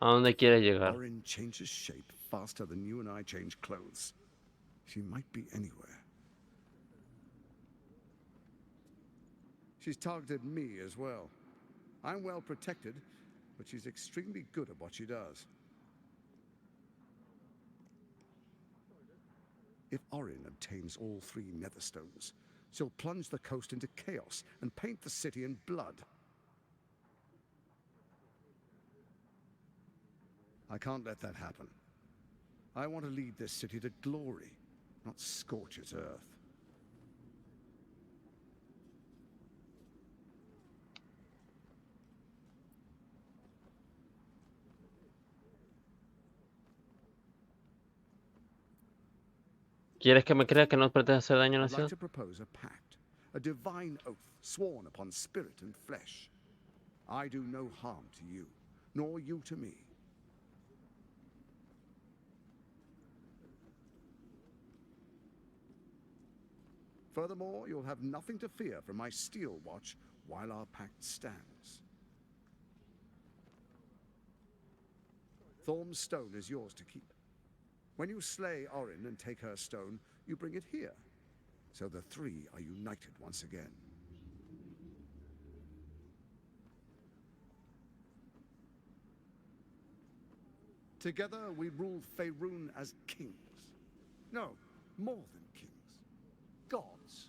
¿A dónde quieres llegar? Orin changes shape faster than you and I change clothes. She might be anywhere. She's targeted me as well. I'm well protected, but she's extremely good at what she does. If Orin obtains all 3 netherstones, she'll plunge the coast into chaos and paint the city in blood. I can't let that happen. I want to lead this city to glory, not scorch its earth. ¿Quieres que me crea que no pretende hacer daño a la I'd like ciudad? to propose a pact, a divine oath sworn upon spirit and flesh. I do no harm to you, nor you to me. Furthermore, you'll have nothing to fear from my steel watch while our pact stands. Thorm's stone is yours to keep. When you slay Orin and take her stone, you bring it here, so the 3 are united once again. Together we rule Faerun as kings. No, more than kings. Gods.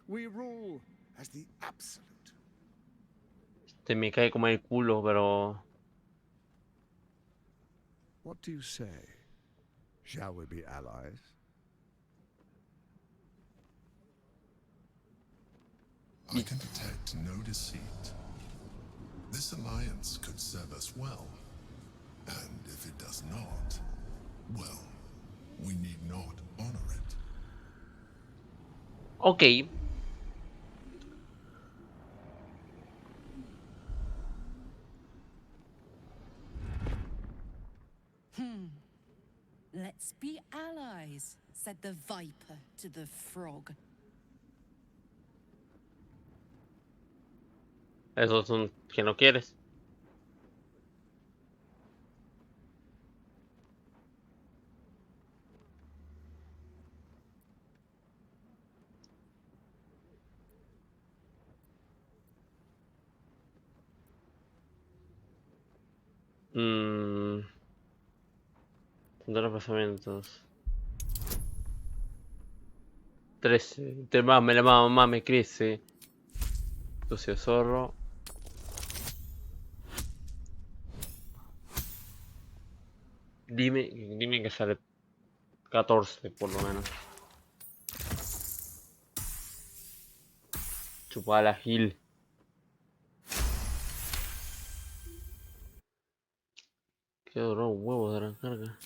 We rule as the absolute. Me cae como el culo, pero... What do you say? Shall we be allies? I can detect no deceit. This alliance could serve us well. And if it does not, well, we need not honor it. Ok. Let's be allies, said the viper to the frog. Eso es un... que no quieres. De los pensamientos. 13. Te mame, la mamá me crece. Sucio zorro. Dime que sale 14 por lo menos. Chupada Gil. Qué duró un huevo de la carga.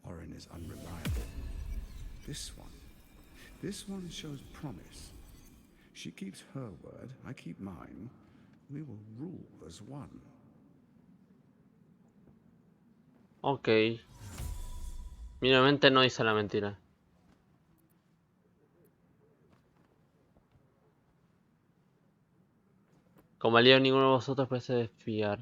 Orin is unreliable. This one shows promise. She keeps her word, I keep mine. We will rule as one. Ok. Mínimamente no hice la mentira. Como aliado ninguno de vosotros parece desfiar.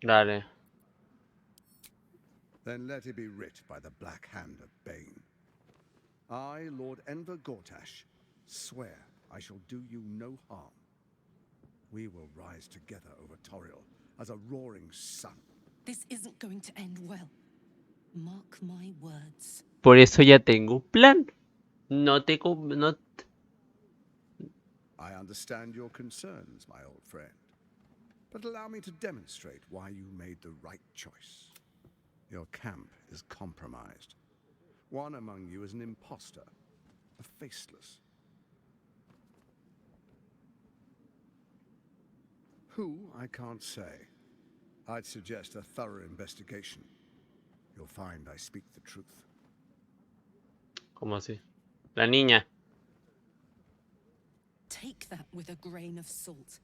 Dale. Then let it be writ by the black hand of Bane. I, Lord Enver Gortash, swear I shall do you no harm. We will rise together over Toriel as a roaring sun. This isn't going to end well. Mark my words. Por eso ya tengo un plan. No te... No... I understand your concerns, my old friend. But allow me to demonstrate why you made the right choice. Your camp is compromised. One among you is an imposter, a faceless. Who, I can't say. I'd suggest a thorough investigation. You'll find I speak the truth. ¿Cómo así? La niña. Take that with a grain of salt.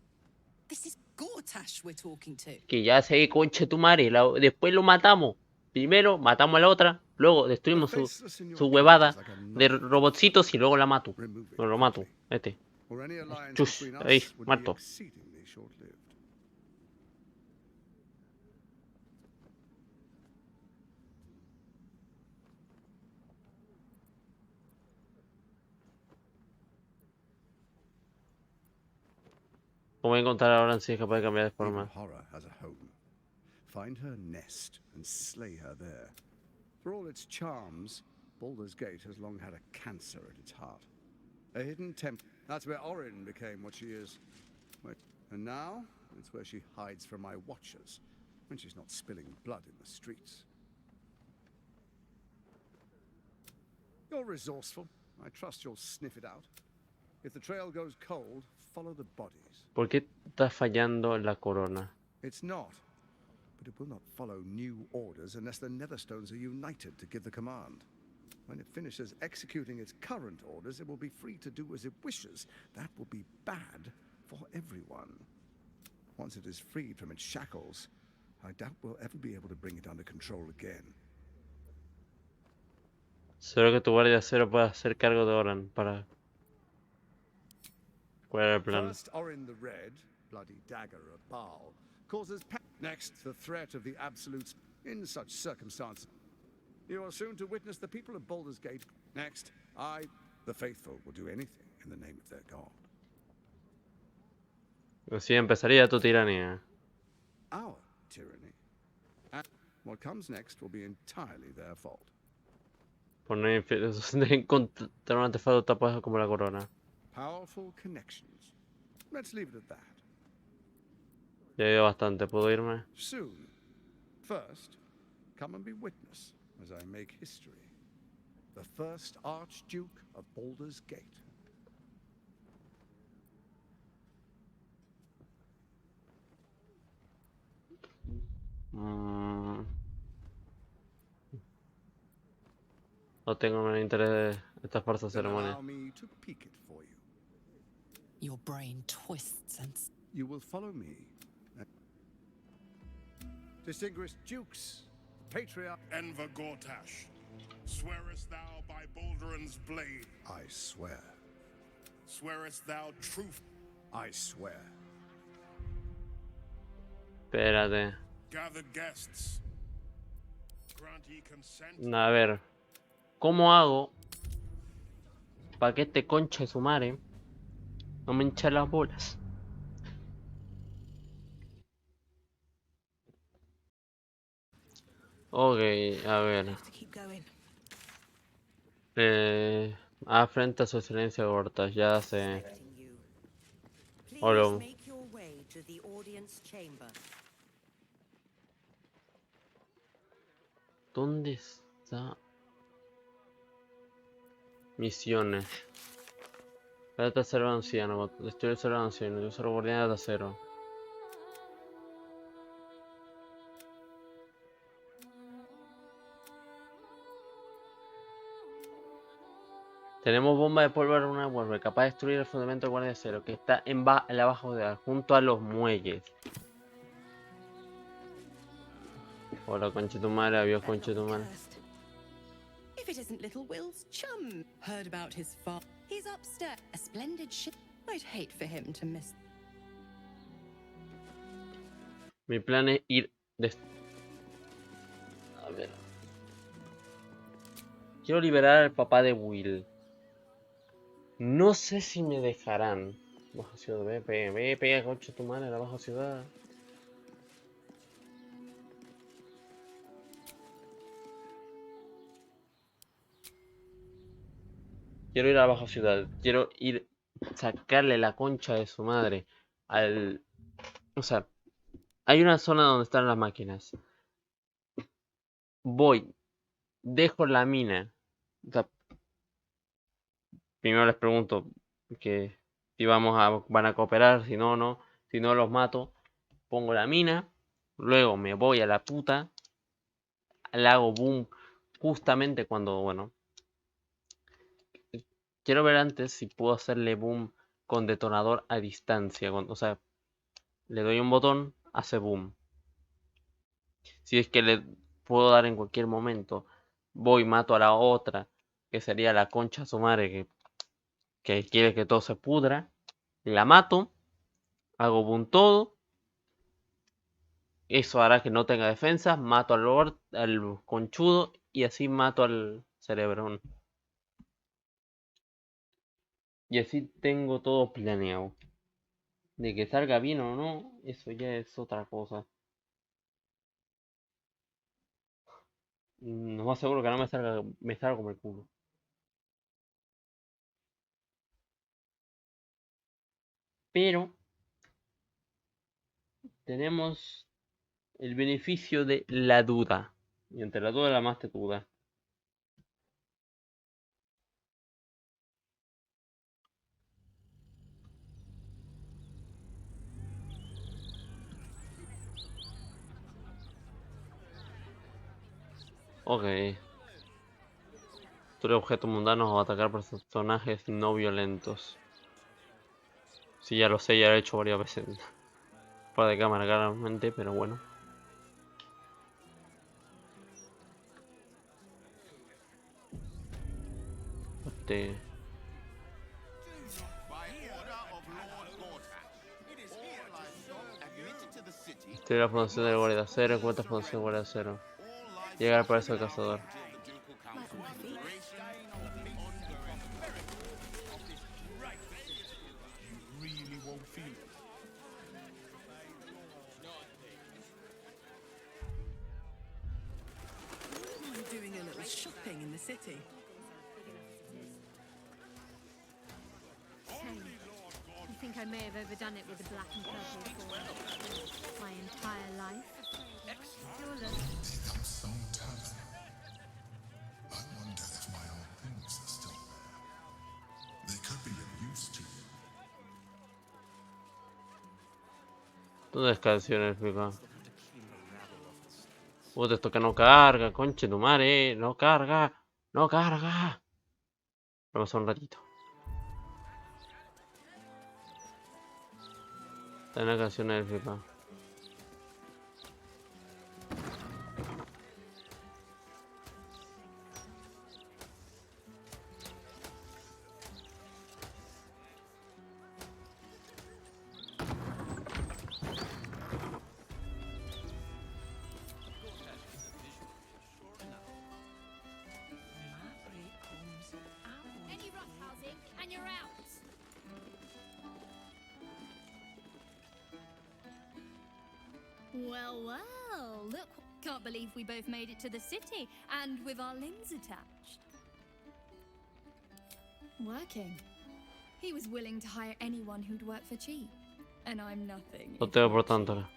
This is Gortash we're talking to. Que ya sé, conche tu madre. Después lo matamos. Primero matamos a la otra. Luego destruimos su huevada de robotcitos y luego la mato. No, lo mato. Este. Or any alliance Chus. between Ahí, us would be muerto. exceedingly short-lived. ¿Cómo voy a encontrar ahora si es capaz de cambiar de Even forma? horror has a home. Find her nest and slay her there. For all its charms, Baldur's Gate has long had a cancer at its heart. A hidden temple. That's where Orin became what she is. And now, it's where she hides from my watchers, when she's not spilling blood in the streets. You're resourceful. I trust you'll sniff it out. If the trail goes cold, follow the bodies. ¿Por qué está fallando la corona? It's not. But it will not follow new orders unless the Netherstones are united to give the command. When it finishes executing its current orders, it will be free to do as it wishes. That will be bad for everyone. Once it is freed from its shackles, I doubt we'll ever be able to bring it under control again. Solo que tu guardia cero pueda hacer cargo de Oran para... ¿Cuál era el plan? First, Orin the Red, bloody dagger of Baal, causes next the threat of the absolutes in such circumstances. You are soon to witness the people of Baldur's Gate. Next, I, the faithful, will do anything in the name of their god. Así empezaría tu tiranía. Our tyranny. And what comes next will be entirely their fault. Por no encontrar un artefacto tapado como la corona. Powerful connections. Let's leave it at that. Ya he ido bastante, ¿puedo irme? Soon. First, come and be witness as I make history. The first Archduke of Baldur's Gate. No tengo ningún interés de esta farsa Then ceremonia. allow me to peek it for you. Your brain twists and... You will follow me. Distinguished dukes, patriarch Enver Gortash, swearest thou by Balduran's blade? I swear. Swearest thou truth? I swear. Espérate. Gathered guests, grant ye consent? A ver. ¿Cómo hago para que este concha de su madre no me hinche las bolas? Ok, a ver. Frente a su excelencia Gortas, ya sé. Hola. Make your way to the audience chamber. ¿Dónde está? Misiones. Ratas cero anciano. Destruir cero anciano. Yo solo guardián de acero. Tenemos bomba de pólvora en una vuelve, capaz de destruir el fundamento del guardia cero, que está en la baja de junto a los muelles. Hola, conchetumare, adiós, conchetumare. If it isn't little Will's chum. Heard about his father. He's upstairs. A splendid ship. I'd hate for him to miss. Mi plan es ir a ver. Quiero liberar al papá de Will. No sé si me dejarán. Baja ciudad, pega, concha tu madre, la baja ciudad. Quiero ir a la baja ciudad. Quiero ir sacarle la concha de su madre al... O sea, hay una zona donde están las máquinas. Voy. Dejo la mina. O sea, primero les pregunto que si van a cooperar, si no, no. Si no, los mato. Pongo la mina. Luego me voy a la puta. Le hago boom justamente cuando, bueno. Quiero ver antes si puedo hacerle boom con detonador a distancia. O sea, le doy un botón, hace boom. Si es que le puedo dar en cualquier momento, voy, mato a la otra, que sería la concha su madre, que quiere que todo se pudra, la mato, hago boom todo, eso hará que no tenga defensa, mato al conchudo y así mato al cerebrón. Y así tengo todo planeado. De que salga bien o no, eso ya es otra cosa. No más seguro que no me salga como el culo. Pero tenemos el beneficio de la duda. Y entre la duda la más tetuda. Ok. Destruir objetos mundanos o atacar personajes no violentos. Sí, ya lo sé, ya lo he hecho varias veces. Fuera de cámara, claramente, pero bueno. Este. Destruir la fundación del guardia cero, encuentra fundación guardia cero. Llegar al palacio del cazador. I'm doing a little shopping in the city. Shame. I think I may have overdone it with the black and purple for my entire life. I'm so tired. I wonder if my old things are still there. They could be of use to you. ¿Dónde es canciones, pica? Esto que no carga, conche tu madre, no carga, no carga. Vamos a un ratito. Está en la canción élfica. Any roughhousing and you're out. Well, well, look. Can't believe we both made it to the city, and with our limbs attached. Working. He was willing to hire anyone who'd work for cheap. And I'm nothing. No tengo por tanto.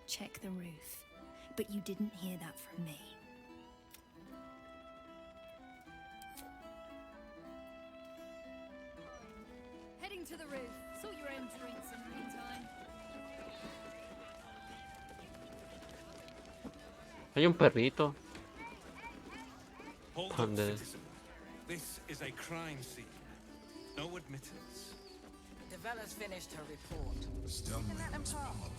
Check the roof. But you didn't hear that from me. Heading to the roof. Sort your own drinks in the meantime. Hay un perrito. Hold up, ¿Dónde? citizen. This is a crime scene. No admittance. Devella's finished her report. Stillman's Parlor.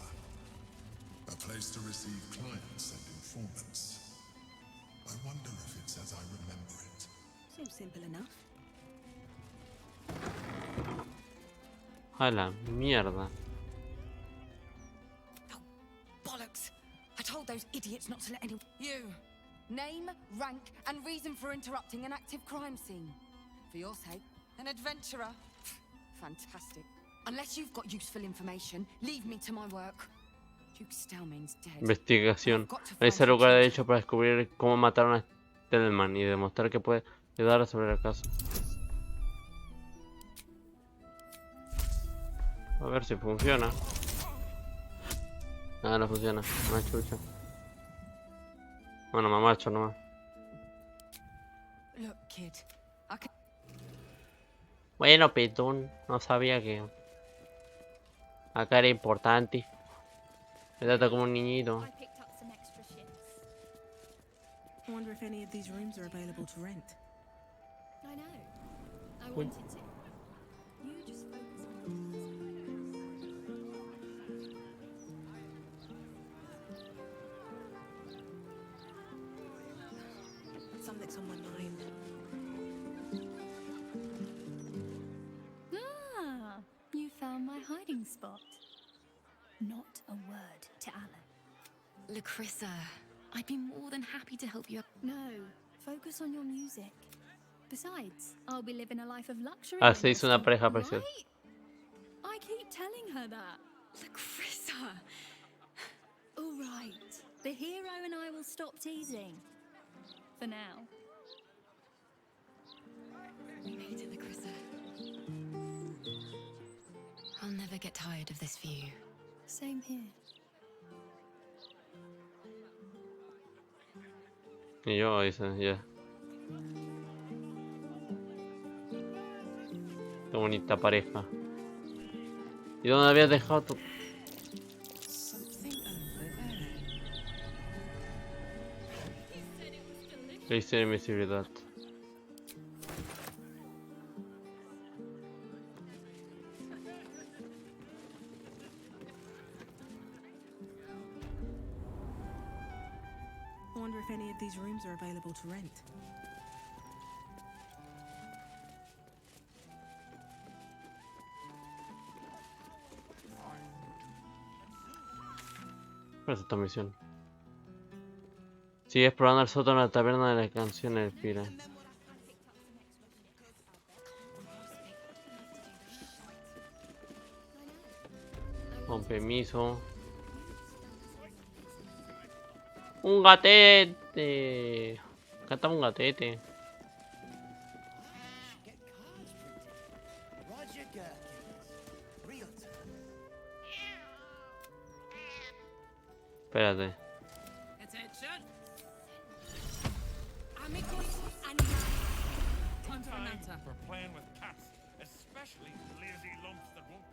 A place to receive clients and informants. I wonder if it's as I remember it. Seems simple enough. A la mierda. Bollocks! I told those idiots not to let anyone. You! Name, rank, and reason for interrupting an active crime scene. For your sake, an adventurer. Fantastic. Unless you've got useful information, leave me to my work. Duke Stelmane's dead. Investigación. Realiza el lugar de hecho para descubrir cómo mataron a Stelman y demostrar que puede ayudar a resolver el caso. A ver si funciona. Ah, no funciona. Más chucha. Bueno, me marcho nomás. Look, kid. I can... Bueno, Petón, no sabía que acá era importante. Me trata como un niñito. I picked up some extra shifts. I wonder if any of these rooms are available to rent. I know. I wanted to. You just focus on your Something's on my mind. Ah, you found my hiding spot. Not a word to Alan. Lacrissa, I'd be more than happy to help you. No, focus on your music. Besides, I'll be living a life of luxury. Ah, when se you're hizo una still- pareja preciosa. Right? I keep telling her that. Lacrissa! All right, the hero and I will stop teasing. For now. We made it, Lacrissa. I'll never get tired of this view. Same here. Y yo, dice, ya. Qué bonita pareja. ¿Y dónde habías dejado tu...? Le hice invisibilidad. I wonder if any of these rooms are available to rent. ¿Cuál es esta misión? Sigue explorando el sótano de la taberna de la canción Elfira. Con permiso. Un gatete. Canta un gatete. Espérate. Attention. Amicus and time for a matter. For playing with cats, especially lazy lumps that won't.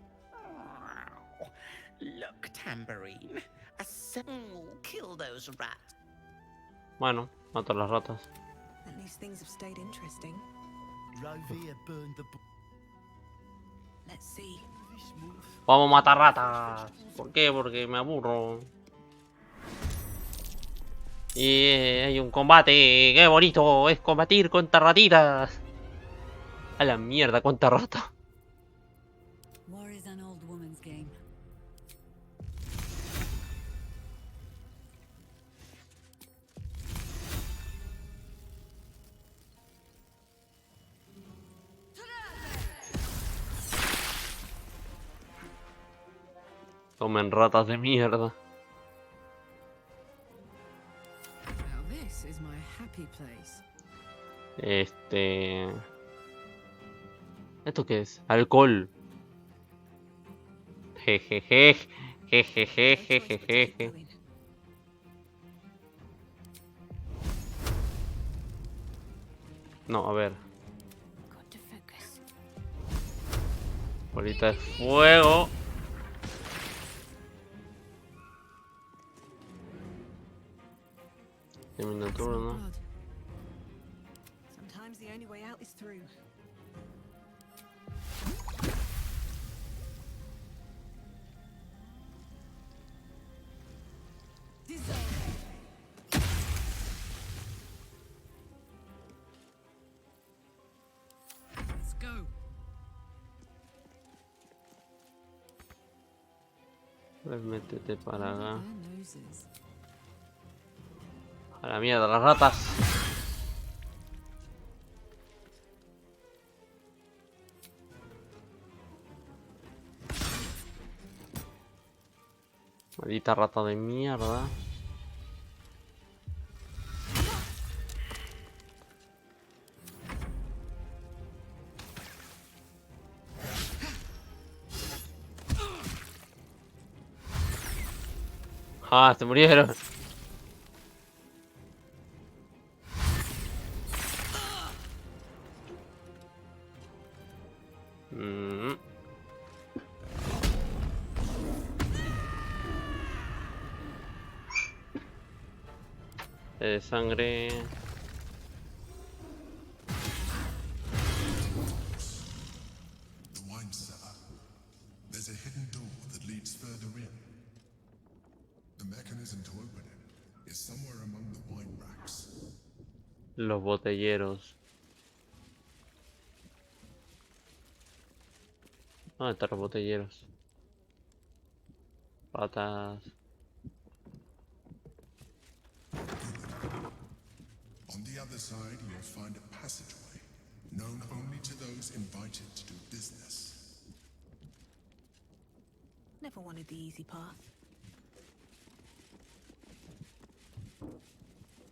Look, Tambourine. Kill those rats. Bueno, mato a las ratas. At least things have stayed interesting. Rovia burned the Let's see. Vamos a matar ratas. ¿Por qué? Porque me aburro. Y hay un combate. ¡Qué bonito! Es combatir contra ratitas. A la mierda, cuánta rata. War is an old woman's game. Tomen ratas de mierda. Now this is my happy place. ¿Esto qué es? Alcohol. Jejeje. Jejeje. Jejeje. No, a ver. Bolita de fuego. De miniatura, ¿no? Sometimes the only way out is through. Let's go. Pues métete para acá. Their noses. A la mierda, las ratas. Maldita rata de mierda. Ah, se murieron. De sangre. There's a hidden door that leads further in. The mechanism to open it is somewhere among the wine racks. Los botelleros. ¿Dónde están los botelleros? Ratas. On the other side, you'll find a passageway, known only to those invited to do business. Never wanted the easy path.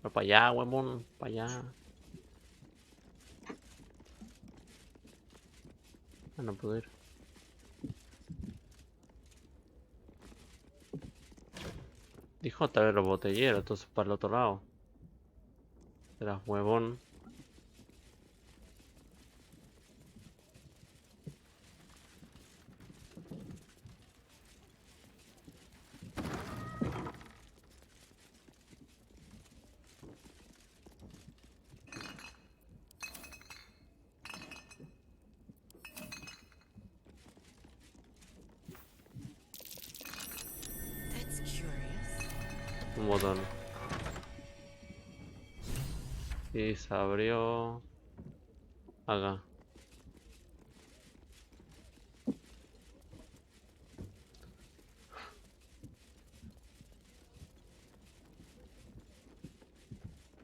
Para allá, huevón, para allá. Ah, no puedo ir. Dijo otra vez los botelleros, entonces para el otro lado. Serás huevón. That's curious. Un botón. Y se abrió acá.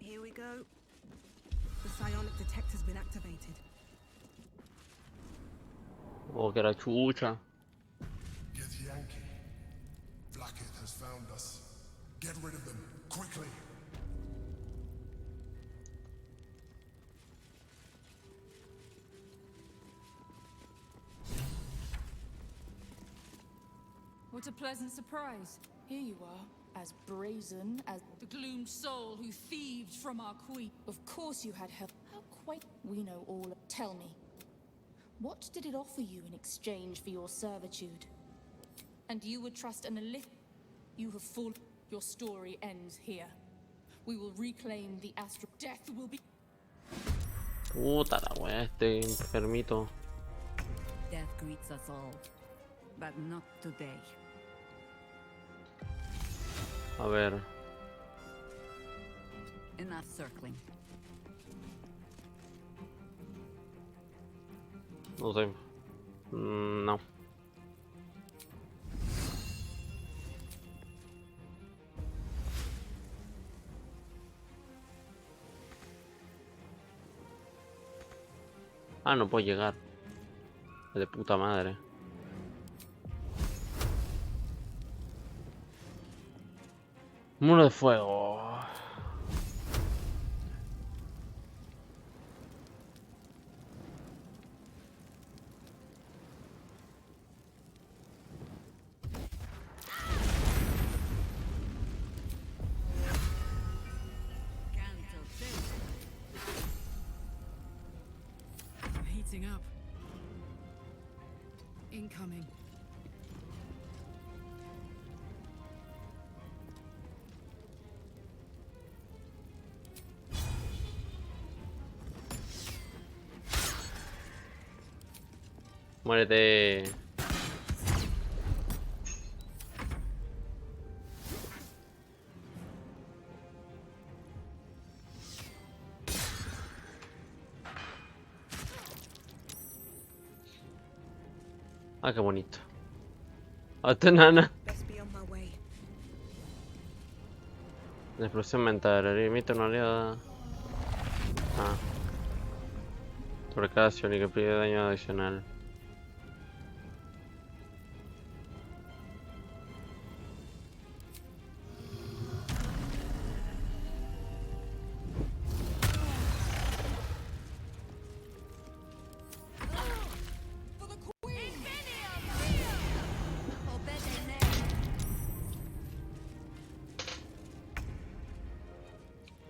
Here we go. The psionic detector's been activated. Oh, que la chucha. Get Yankee. Blackheath has found us. Get rid of them, quickly. What a pleasant surprise. Here you are, as brazen as the gloomed soul who thieved from our queen. Of course you had help. How quite... We know all. Tell me, what did it offer you in exchange for your servitude? And you would trust an elite? You have fallen. Your story ends here. We will reclaim the astral. Death will be... Puta la wea, este enfermito. Death greets us all, but not today. A ver. Enough circling. No sé. No. Ah, no puedo llegar. De puta madre. Muro de fuego. Heating up. Incoming. Muérete. Ah, qué bonito. Hasta nana. Best be on my way. La explosión mental. Emite una oleada. Ah. Sobre cada acción y que pide daño adicional.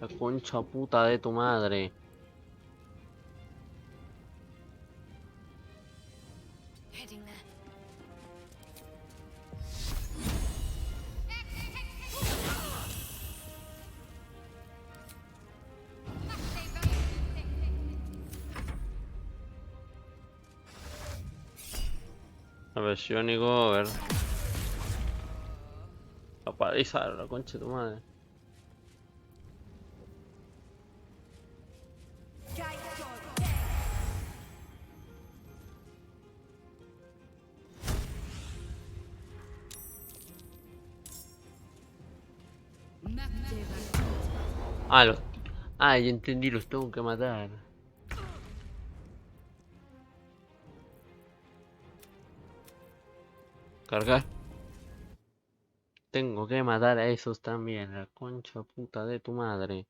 La concha puta de tu madre. Heading there. A ver, Shiónico, a ver. La paliza, la concha de tu madre. Ah, los... Ah, ya entendí, los tengo que matar. Cargar. Tengo que matar a esos también, la concha puta de tu madre.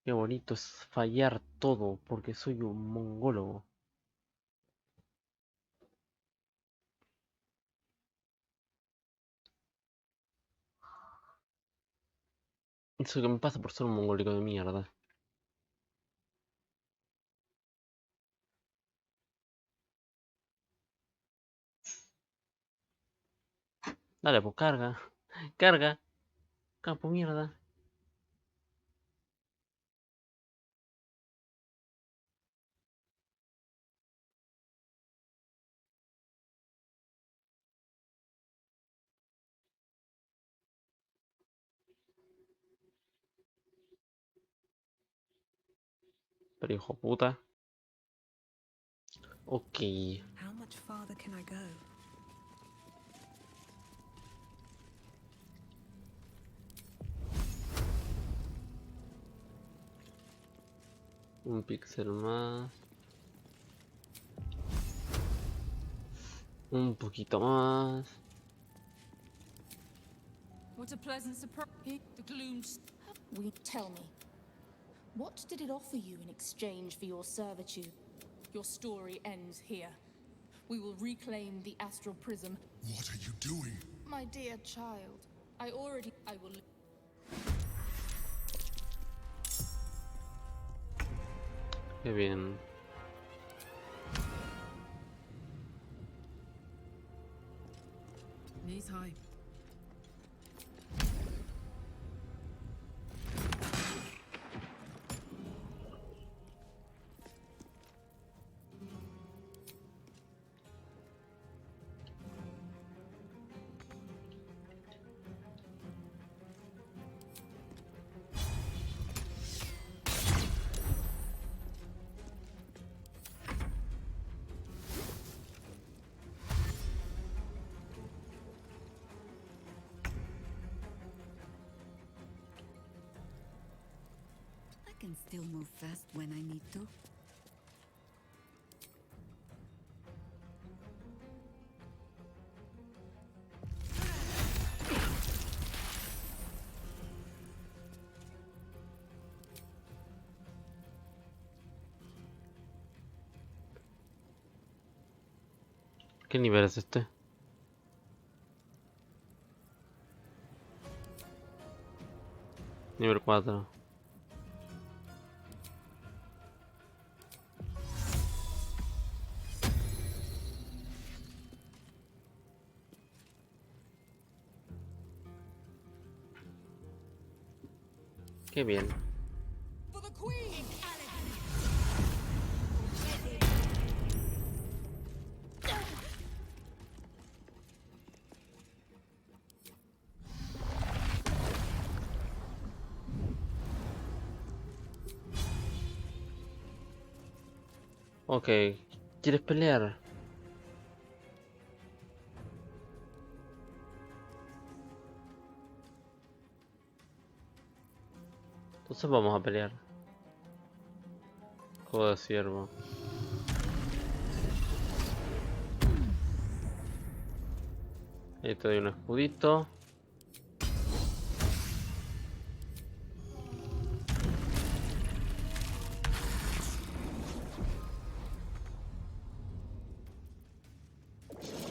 Qué bonito es fallar todo porque soy un mongólogo. Eso que me pasa por ser un mongólico de mierda. Dale, pues carga. Carga. Capo mierda. Pero hijo puta. Ok. How much farther can I go? Un píxel más. Un poquito más. What a pleasant surprise. The glooms. Tell me, what did it offer you in exchange for your servitude? Your story ends here. We will reclaim the astral prism. What are you doing? My dear child, I will. Qué bien. Knees high. I can still move fast when I need to. ¿Qué nivel es este? Nivel 4. Qué bien. Ok. ¿Quieres pelear? Entonces vamos a pelear. Juego de siervo. Ahí te doy un escudito.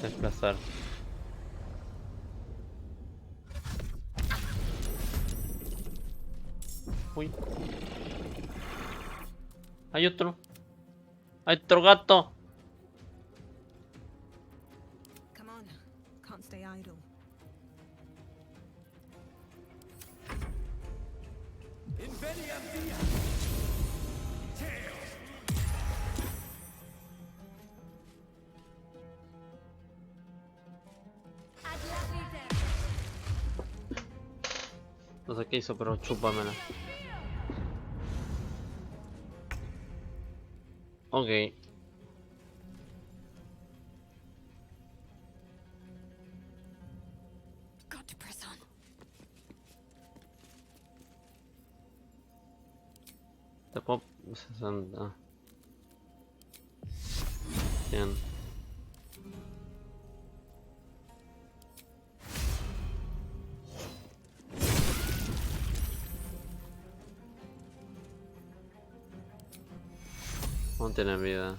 Desplazar. Uy. Hay otro. Hay otro gato. Come on, can't stay idle. Inveniam via. Tails. No sé qué hizo, pero chúpamela. Ok. Got to press on. Te puedo... 60. Bien. No tiene vida.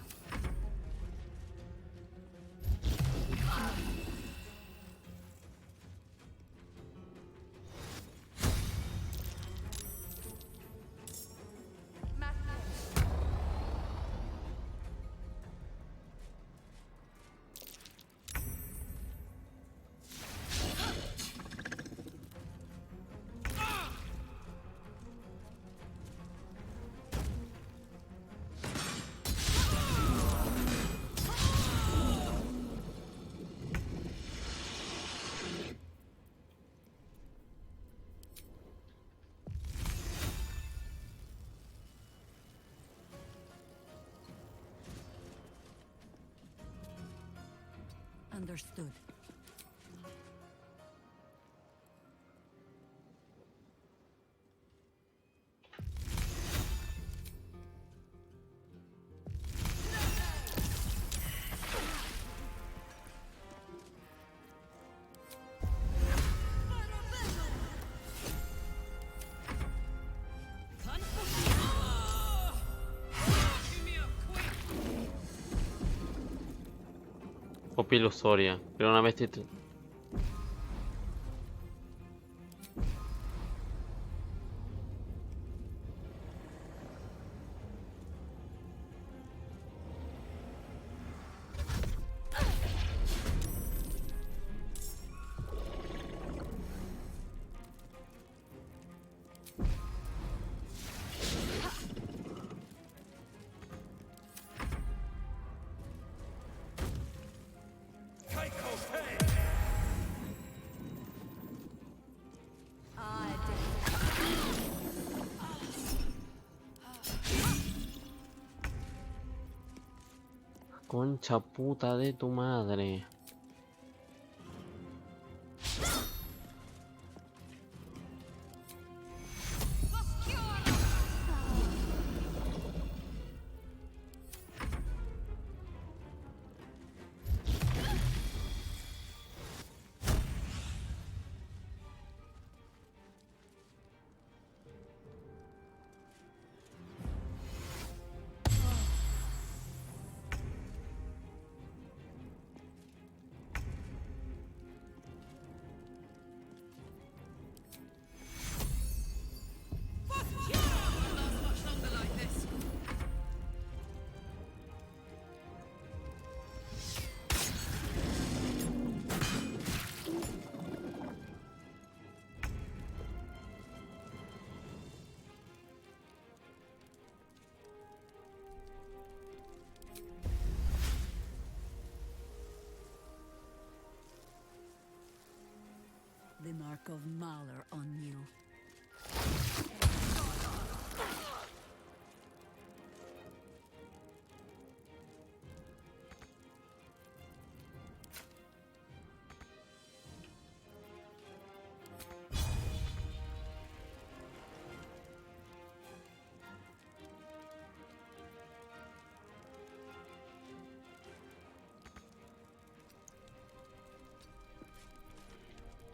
Understood. Copia ilusoria. Pero una vez Concha puta de tu madre. The mark of Mahler on you.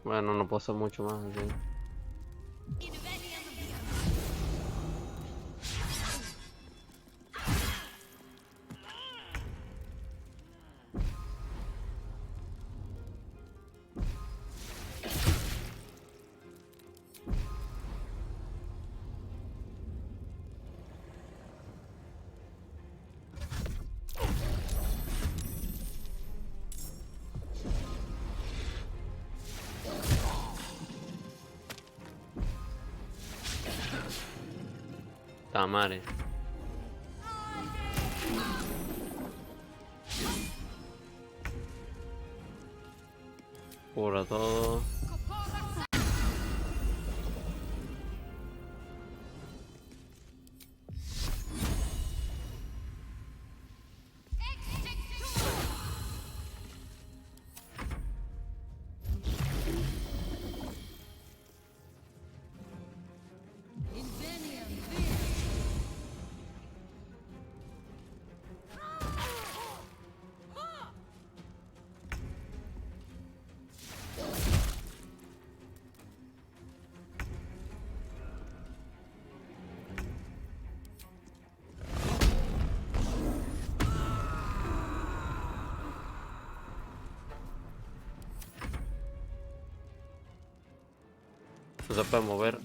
Bueno, no puedo hacer mucho más. ¿Sí? Tamare. Cubra todo. No se puede mover.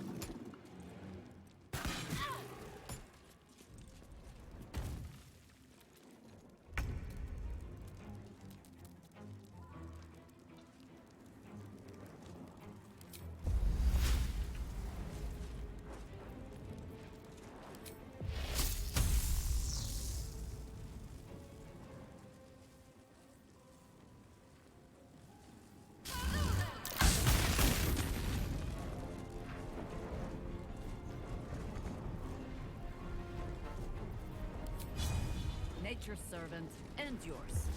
Nature's servant and yours.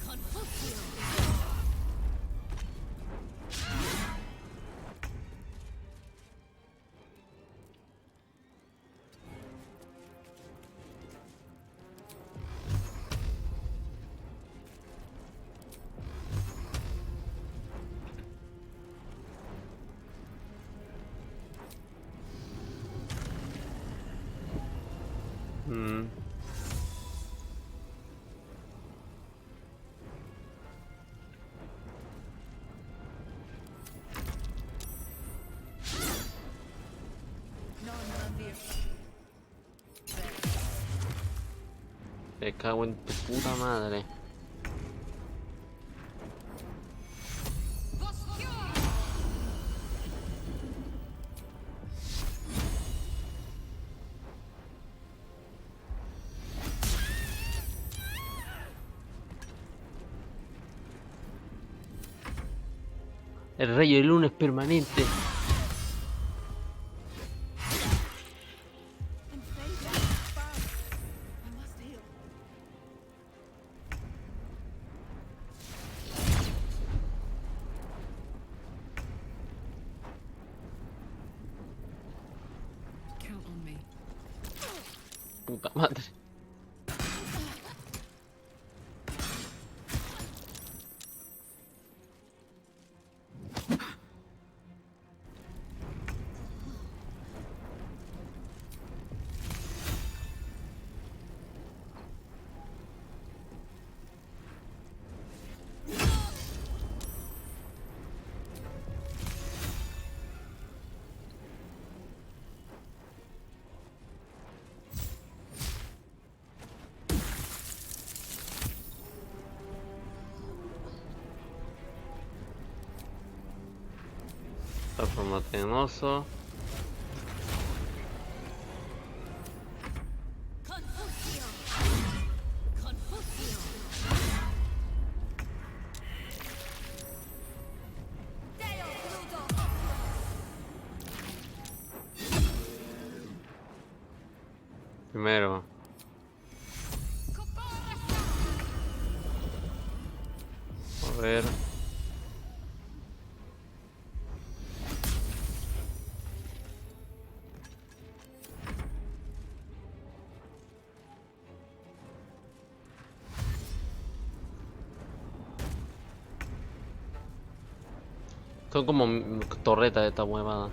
Confucio. Me cago en tu puta madre. El rayo de luna es permanente. Count on me. Puta madre. Transformate en oso. Confucio. Confucio. Deo crudo. Primero. A ver. Son como torretas de esta huevada.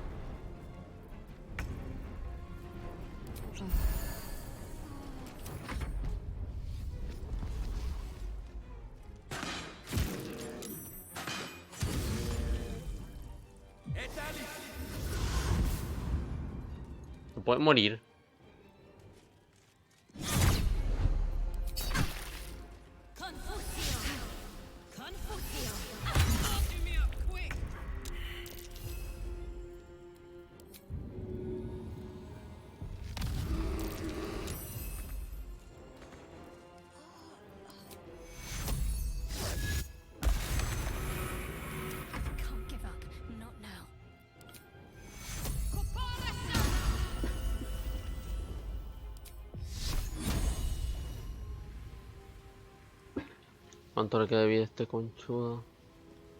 No puede morir. Confucio. Confucio. Marking me up quick. Can't give up. Not now. ¿Cuánto le queda de vida a este conchudo?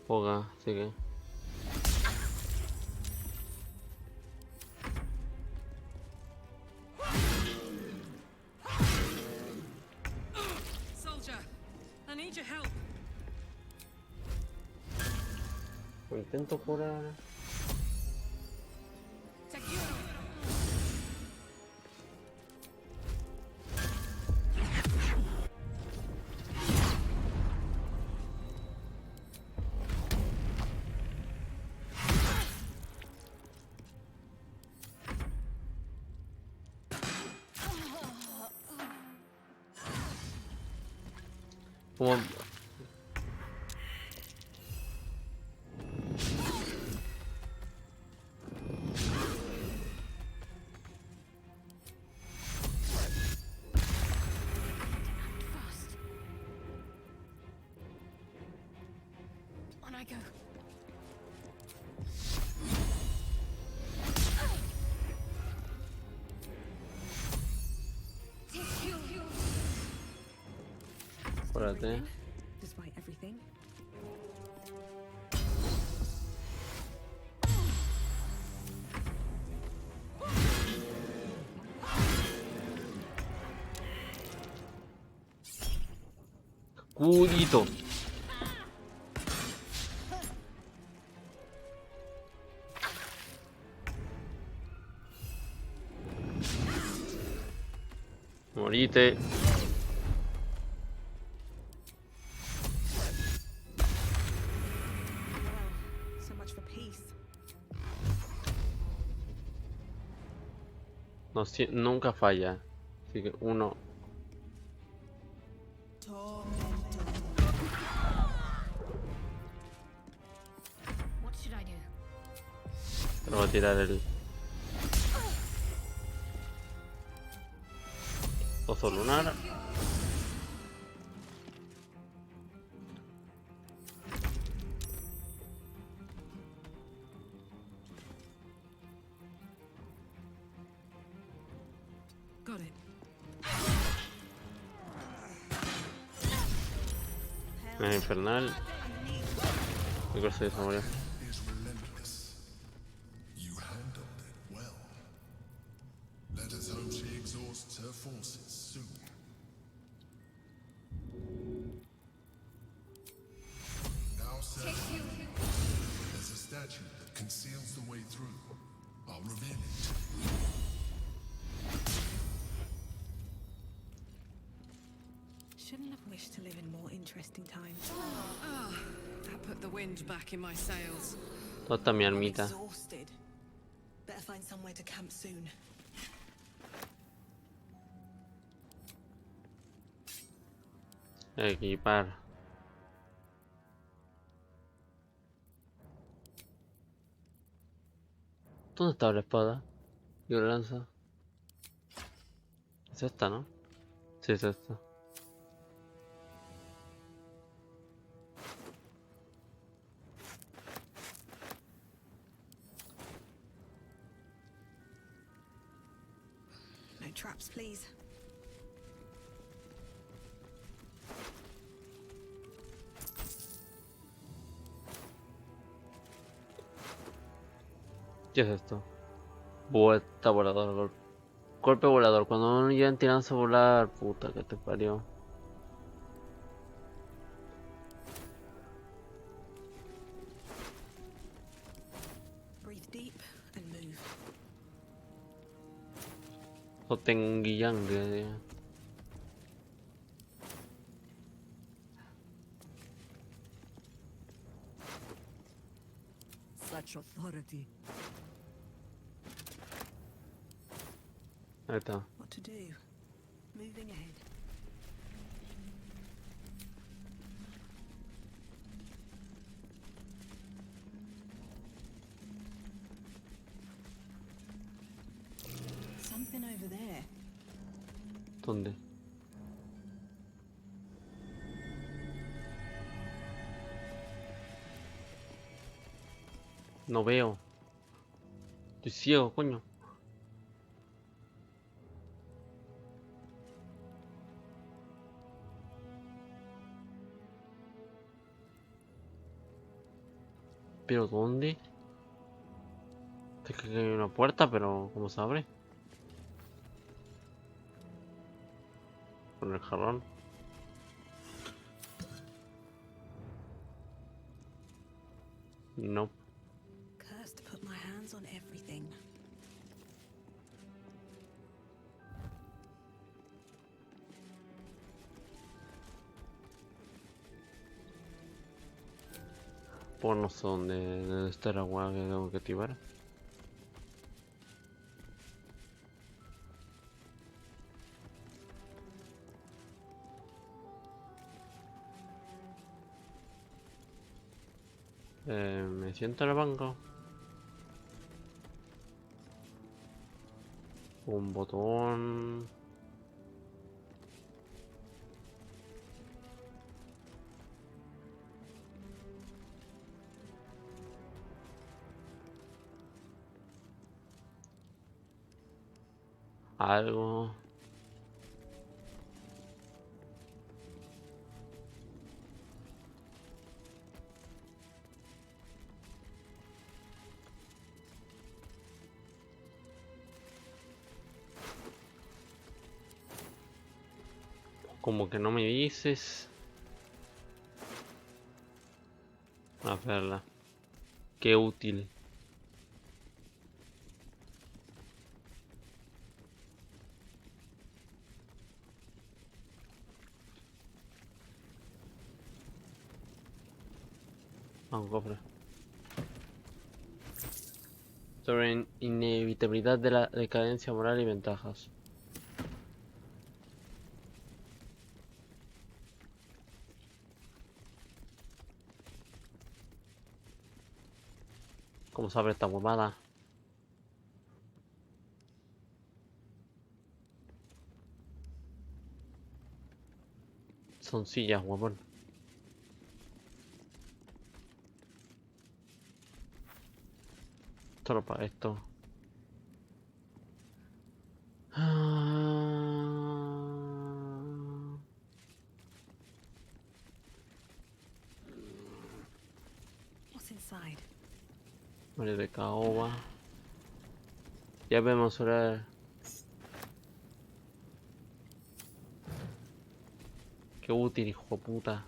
Poca, así que... Soldier, I need your help. Lo intento curar. Como... On I go. Espérate. Despite everything. Cudito. Morite. So much for peace. No, nunca falla. Así que uno. What should I do? Pero voy a tirar el oso lunar. Got it. Es infernal. Mi cosa de memoria. Is relentless. You handled it well. Let us hope she exhausts her forces soon. Now, sir, there's a statue that conceals the way through. I'll reveal it to you. Shouldn't have wished to live in more interesting times. Ah, that put the wind back in my sails. ¿Dónde está mi I'm armita? exhausted. Better find somewhere to camp soon. Equipar. ¿Dónde está la espada? Y la lanza. Es esta, ¿no? Sí, es esta. No traps, please. ¿Qué es esto? Vuelta volador. Golpe volador. Cuando uno llegan tirándose a volar. Puta que te parió. Breathe deep and move. O Tenguiyang. Such authority. Ahí está. What to do? Moving ahead. Something over there. ¿Dónde? No veo. Estoy ciego, coño. ¿Pero dónde? Es que hay una puerta, pero ¿cómo se abre? Con el jarrón. No. Cursed to put my hands on everything. Pues no sé dónde está la weá que tengo que activar. Me siento en el banco. Un botón. Algo. Como que no me dices. A verla. Qué útil. Ah, un cofre. Sobre inevitabilidad de la decadencia moral y ventajas. ¿Cómo se abre esta huevada? Son sillas, huevón. Solo para esto. What's inside? Mario de caoba. Ya vemos ahora. Qué útil, hijo de puta.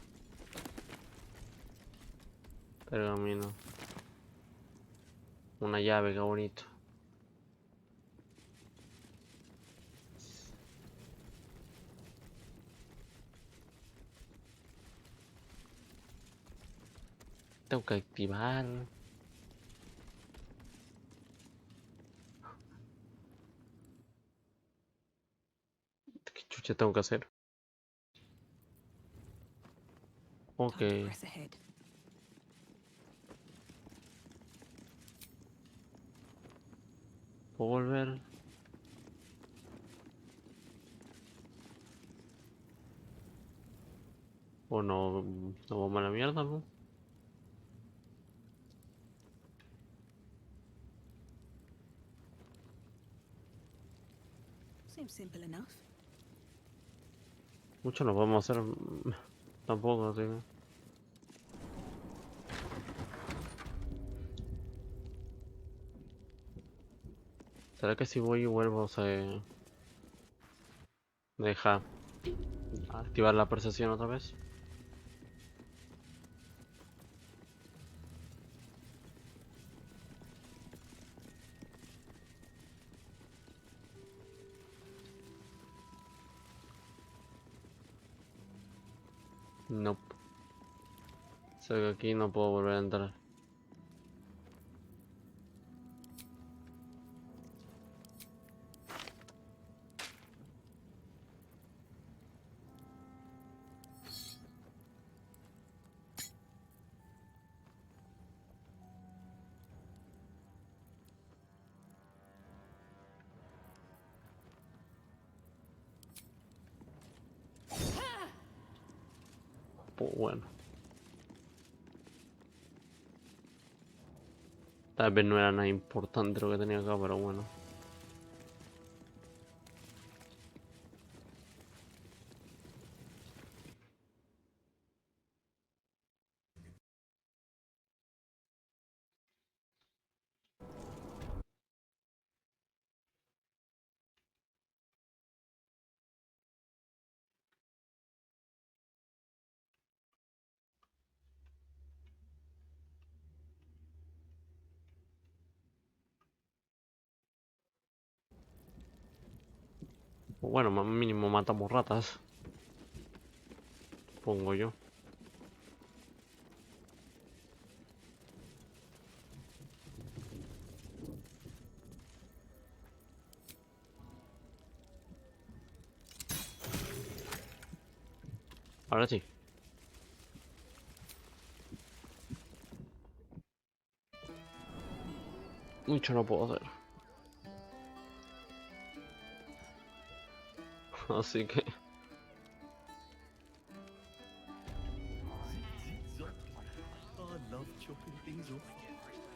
Pergamino. Una llave, qué bonito. Tengo que activar. ¿Qué chucha tengo que hacer? Ok. Press ahead. ¿Puedo volver? ¿O no? ¿No vamos a la mierda, no? Seems simple enough. Mucho no podemos hacer. Tampoco, tío. ¿Será que si voy y vuelvo se deja activar la percepción otra vez? No. Sé que aquí no puedo volver a entrar. Pues bueno. Tal vez no era nada importante lo que tenía acá, pero bueno. Pues bueno, más mínimo matamos ratas. Pongo yo. Ahora sí. Mucho no puedo hacer. Así que... I love chopping things off.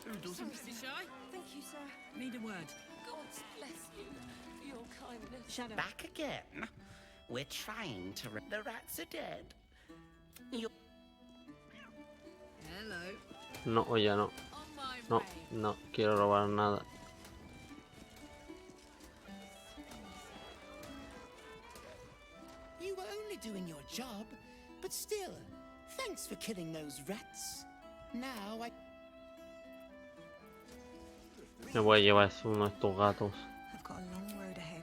Who doesn't? Thank you, sir. Need a word. God bless you for your kindness. Shadow. Back again. We're trying to. The rats are dead. You. Hello. No, ya no. No, no quiero robar nada. You were only doing your job, but still, thanks for killing those rats. Now I. Me voy a llevar uno de estos gatos. I've got a long road ahead.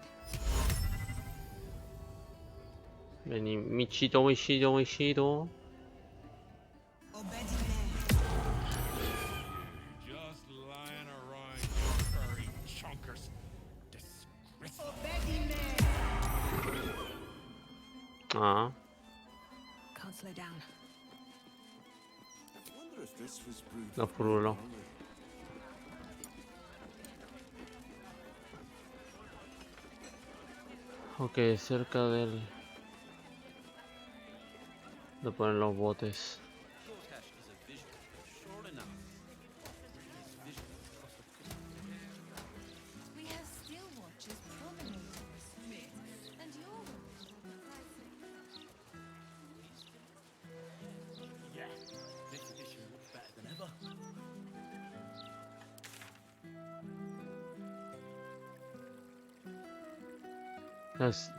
Vení, Michito, Michito, Michito. Just lying around, you furry chunkers. Disgraceful. Ah, Can't slow down. Wonder if this was brewed. no frulo. Ok, cerca del... de poner los botes. We have steel watchers promenading Smith, and you're... Yeah, this edition looks better than ever.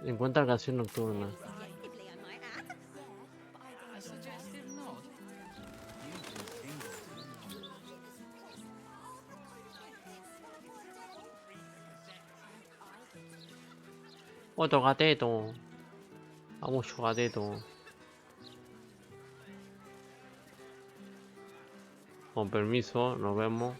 Encuentra canción nocturna. A suggestive nod. Otro gateto. Vamos, gateto. Con permiso, nos vemos.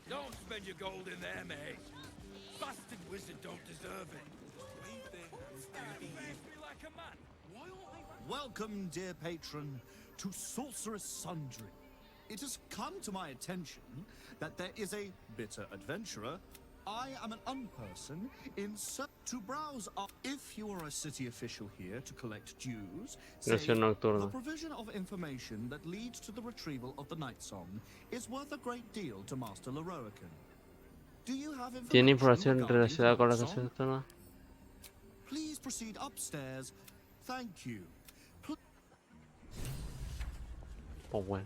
Don't spend your gold in there, mate. Bastard wizard don't deserve it. Be like a man. Welcome, dear patron, to Sorceress Sundry. It has come to my attention that there is a bitter adventurer. I am an unperson in search to browse up. If you are a city official here to collect dues, say, Gracias nocturna. the provision of information that leads to the retrieval of the Night Song is worth a great deal to Master Leroican. Do you have ¿Tiene information información regarding relacionada con la Night Song? canción nocturna? Please proceed upstairs. Thank you. Pues bueno.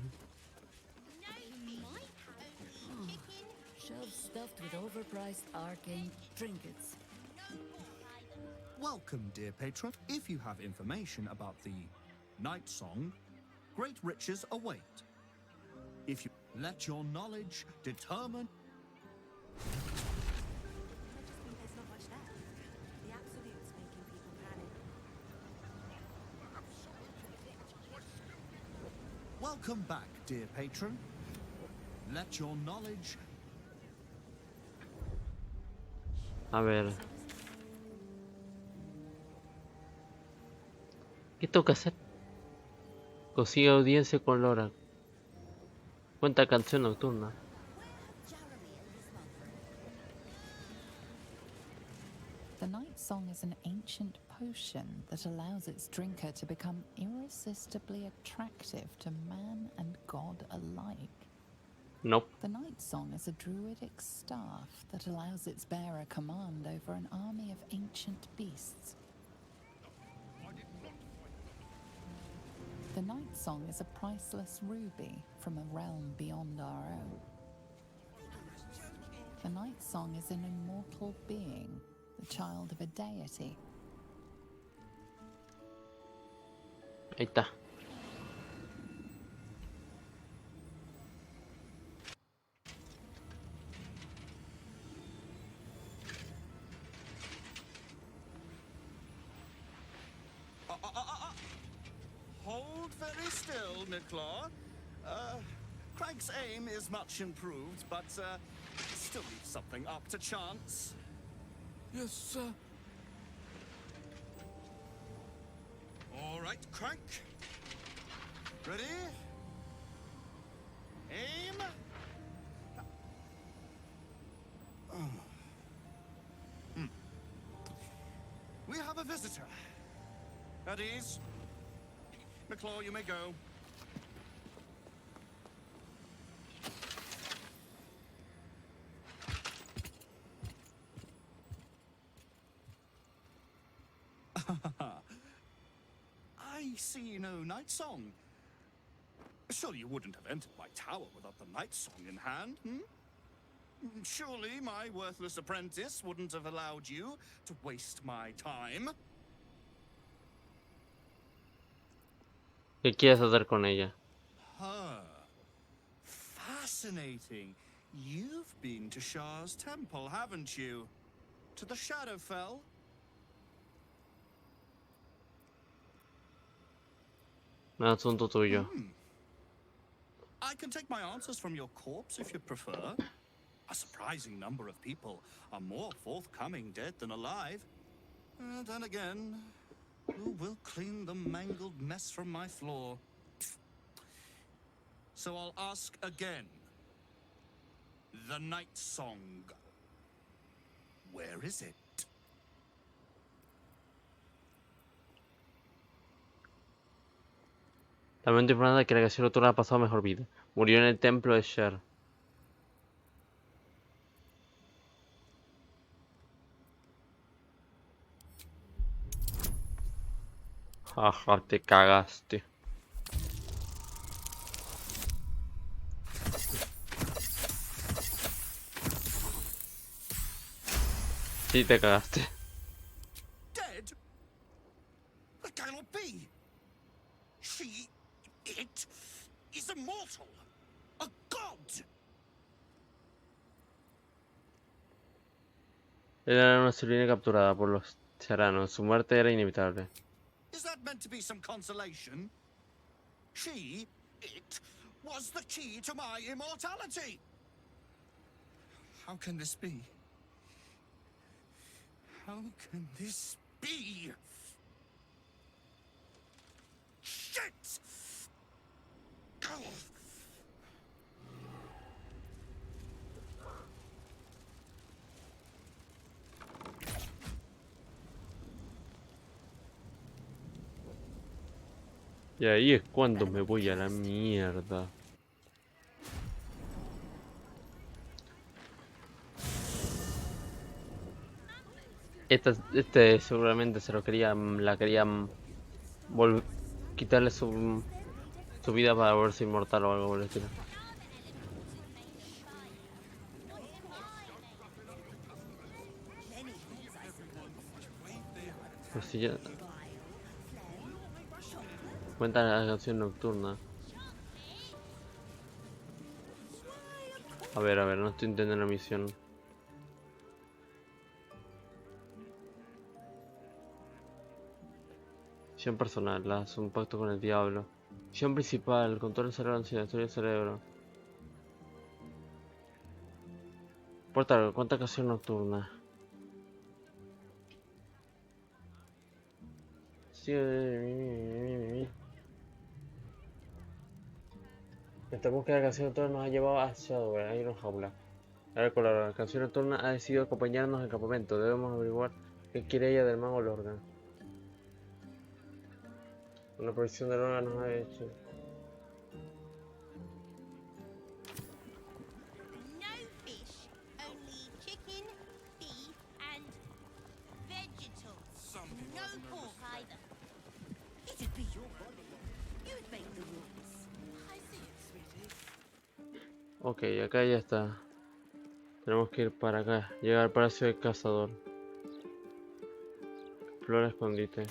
Shelves stuffed with overpriced arcane trinkets. Welcome, dear patron. If you have information about the Night Song, great riches await. If you let your knowledge determine... There's not much there. The absolute's making people panic. Welcome back, dear patron. Let your knowledge... A ver. ¿Qué tengo que hacer? Consigue audiencia con Lora. Cuenta canción nocturna. The Night Song is an ancient potion that allows its drinker to become irresistibly attractive to man and god alike. Nope. The Night Song is a druidic staff that allows its bearer command over an army of ancient beasts. The Night Song is a priceless ruby from a realm beyond our own. The Night Song is an immortal being, the child of a deity. Ahí está. Hold very still, Nicklaw. Craig's aim is much improved, but still leave something up to chance. Yes, sir. All right, crank. Ready? Aim. We have a visitor. At ease. McClaw, you may go. I see no night song. Surely you wouldn't have entered my tower without the night song in hand, hmm? Surely my worthless apprentice wouldn't have allowed you to waste my time. ¿Qué quieres hacer con ella? Huh. Fascinating. You've been to Shah's temple, haven't you? To the Shadowfell? No, asunto tuyo. I can take my answers from your corpse if you prefer. A surprising number of people are more forthcoming dead than alive. Then again, who will clean the mangled mess from my floor? So I'll ask again. The night song. Where is it? Lamento informar de que la casilla nocturna ha pasado mejor vida. Murió en el templo de Sher. Ajá, te cagaste. Sí, te cagaste. Dead? That cannot be. It is immortal. A god. Era una sirvienta capturada por los tiranos. Su muerte era inevitable. Is that meant to be some consolation? It was the key to my immortality. How can this be? How can this be? Shit! Y ahí es cuando me voy a la mierda. Este seguramente se lo querían, quitarle su vida para volverse inmortal o algo por el estilo. Pues si ya... Cuenta la canción nocturna. A ver, no estoy entendiendo la misión. Misión personal, haz un pacto con el diablo. Misión principal, control el cerebro, destruir el cerebro. Portal, cuenta canción nocturna. Sí, Nuestra búsqueda de la canción nocturna nos ha llevado a Shadowware, hay una jaula. Ahora con la canción nocturna ha decidido acompañarnos al campamento. Debemos averiguar qué quiere ella del mago Lorgan. Una provisión de Lorgan nos ha hecho. No fish, only chicken, beef, and vegetables. No pork either. It'd be your body. You'd make the rules. I see it, sweetie. Ok, acá ya está. Tenemos que ir para acá. Llegar al palacio del cazador. Flor escondite.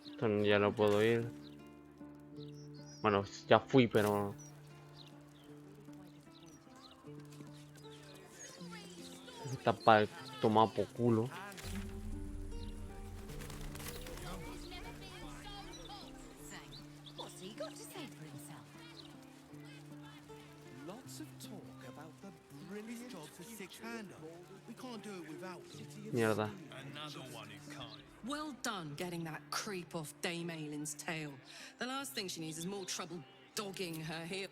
Esto ya no puedo ir. Bueno, ya fui, pero... Está para tomar por culo. What's he got to say for himself? Lots of talk about the brilliant for six-hander. We can't do it without them. Mierda. Another one who can't. Well done getting that creep off Dame Aylin's tail. The last thing she needs is more trouble dogging her heel.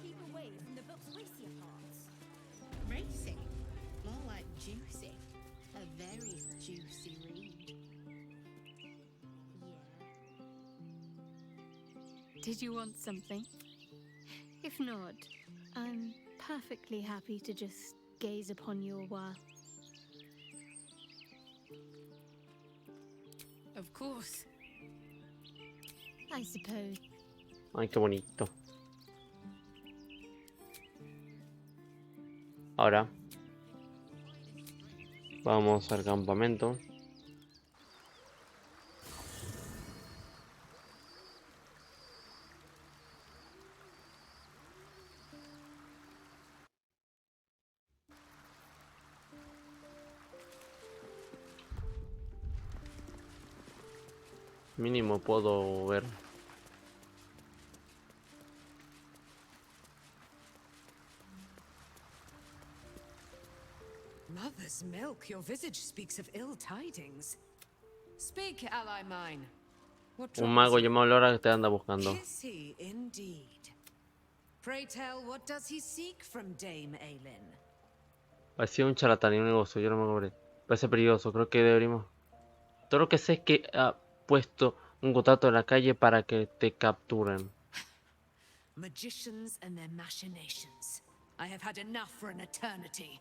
Keep away from the book's racier parts. Racy? More like juicy. A very juicy read. Did you want something? If not, I'm perfectly happy to just gaze upon you a while. Of course. I suppose. Ay, qué bonito. Ahora vamos al campamento. Mínimo puedo ver. Mother's milk, your visage speaks of ill tidings. Speak, ally mine. What Un mago troubles you? llamado Laura que te anda buscando. Is he indeed? Pray tell, what does he seek from Dame Aylin? Parecía un charlatán y un negocio, yo no me cobré. Parece peligroso, creo que deberíamos... Todo lo que sé es que ha puesto un contrato en la calle para que te capturen. Magicians and their machinations. I have had enough for an eternity.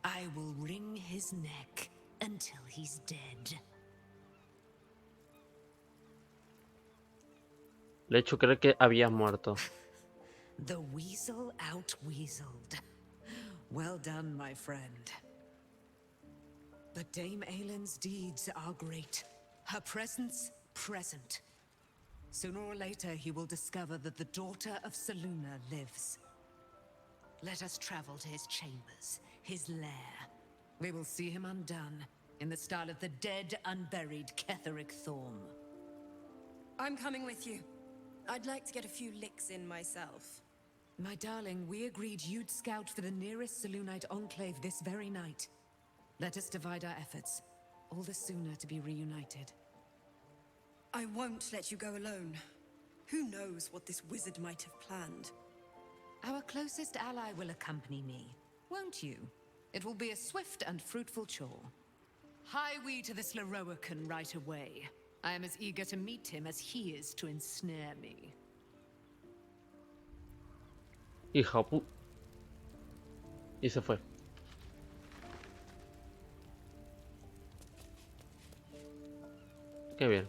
I will wring his neck until he's dead. Le he hecho creer que habías muerto. The weasel out-weaseled. Well done, my friend. But Dame Aylin's deeds are great. Her presence, present. Sooner or later, he will discover that the daughter of Selûne lives. Let us travel to his chambers, his lair. We will see him undone, in the style of the dead, unburied Ketheric Thorm. I'm coming with you. I'd like to get a few licks in myself. My darling, we agreed you'd scout for the nearest Selûnite enclave this very night. Let us divide our efforts, all the sooner to be reunited. I won't let you go alone. Who knows what this wizard might have planned? Our closest ally will accompany me, won't you? It will be a swift and fruitful chore. Hie we to this Leroican right away. I am as eager to meet him as he is to ensnare me. Hija pu... Y se fue. Qué bien.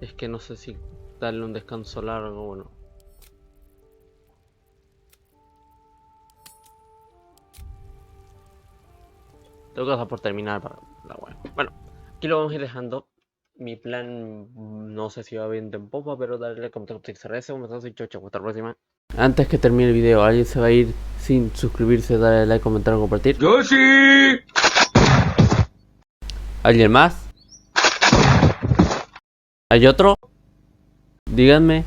Es que no sé si darle un descanso largo o no. Tengo que hacer por terminar para la web. Bueno, aquí lo vamos a ir dejando. Mi plan no sé si va bien en popa, pero darle como te CRS, un besazo y chocho. Hasta la próxima. Antes que termine el video, alguien se va a ir sin suscribirse, darle like, comentar o compartir. ¡Yo sí! ¿Alguien más? ¿Hay otro? Díganme.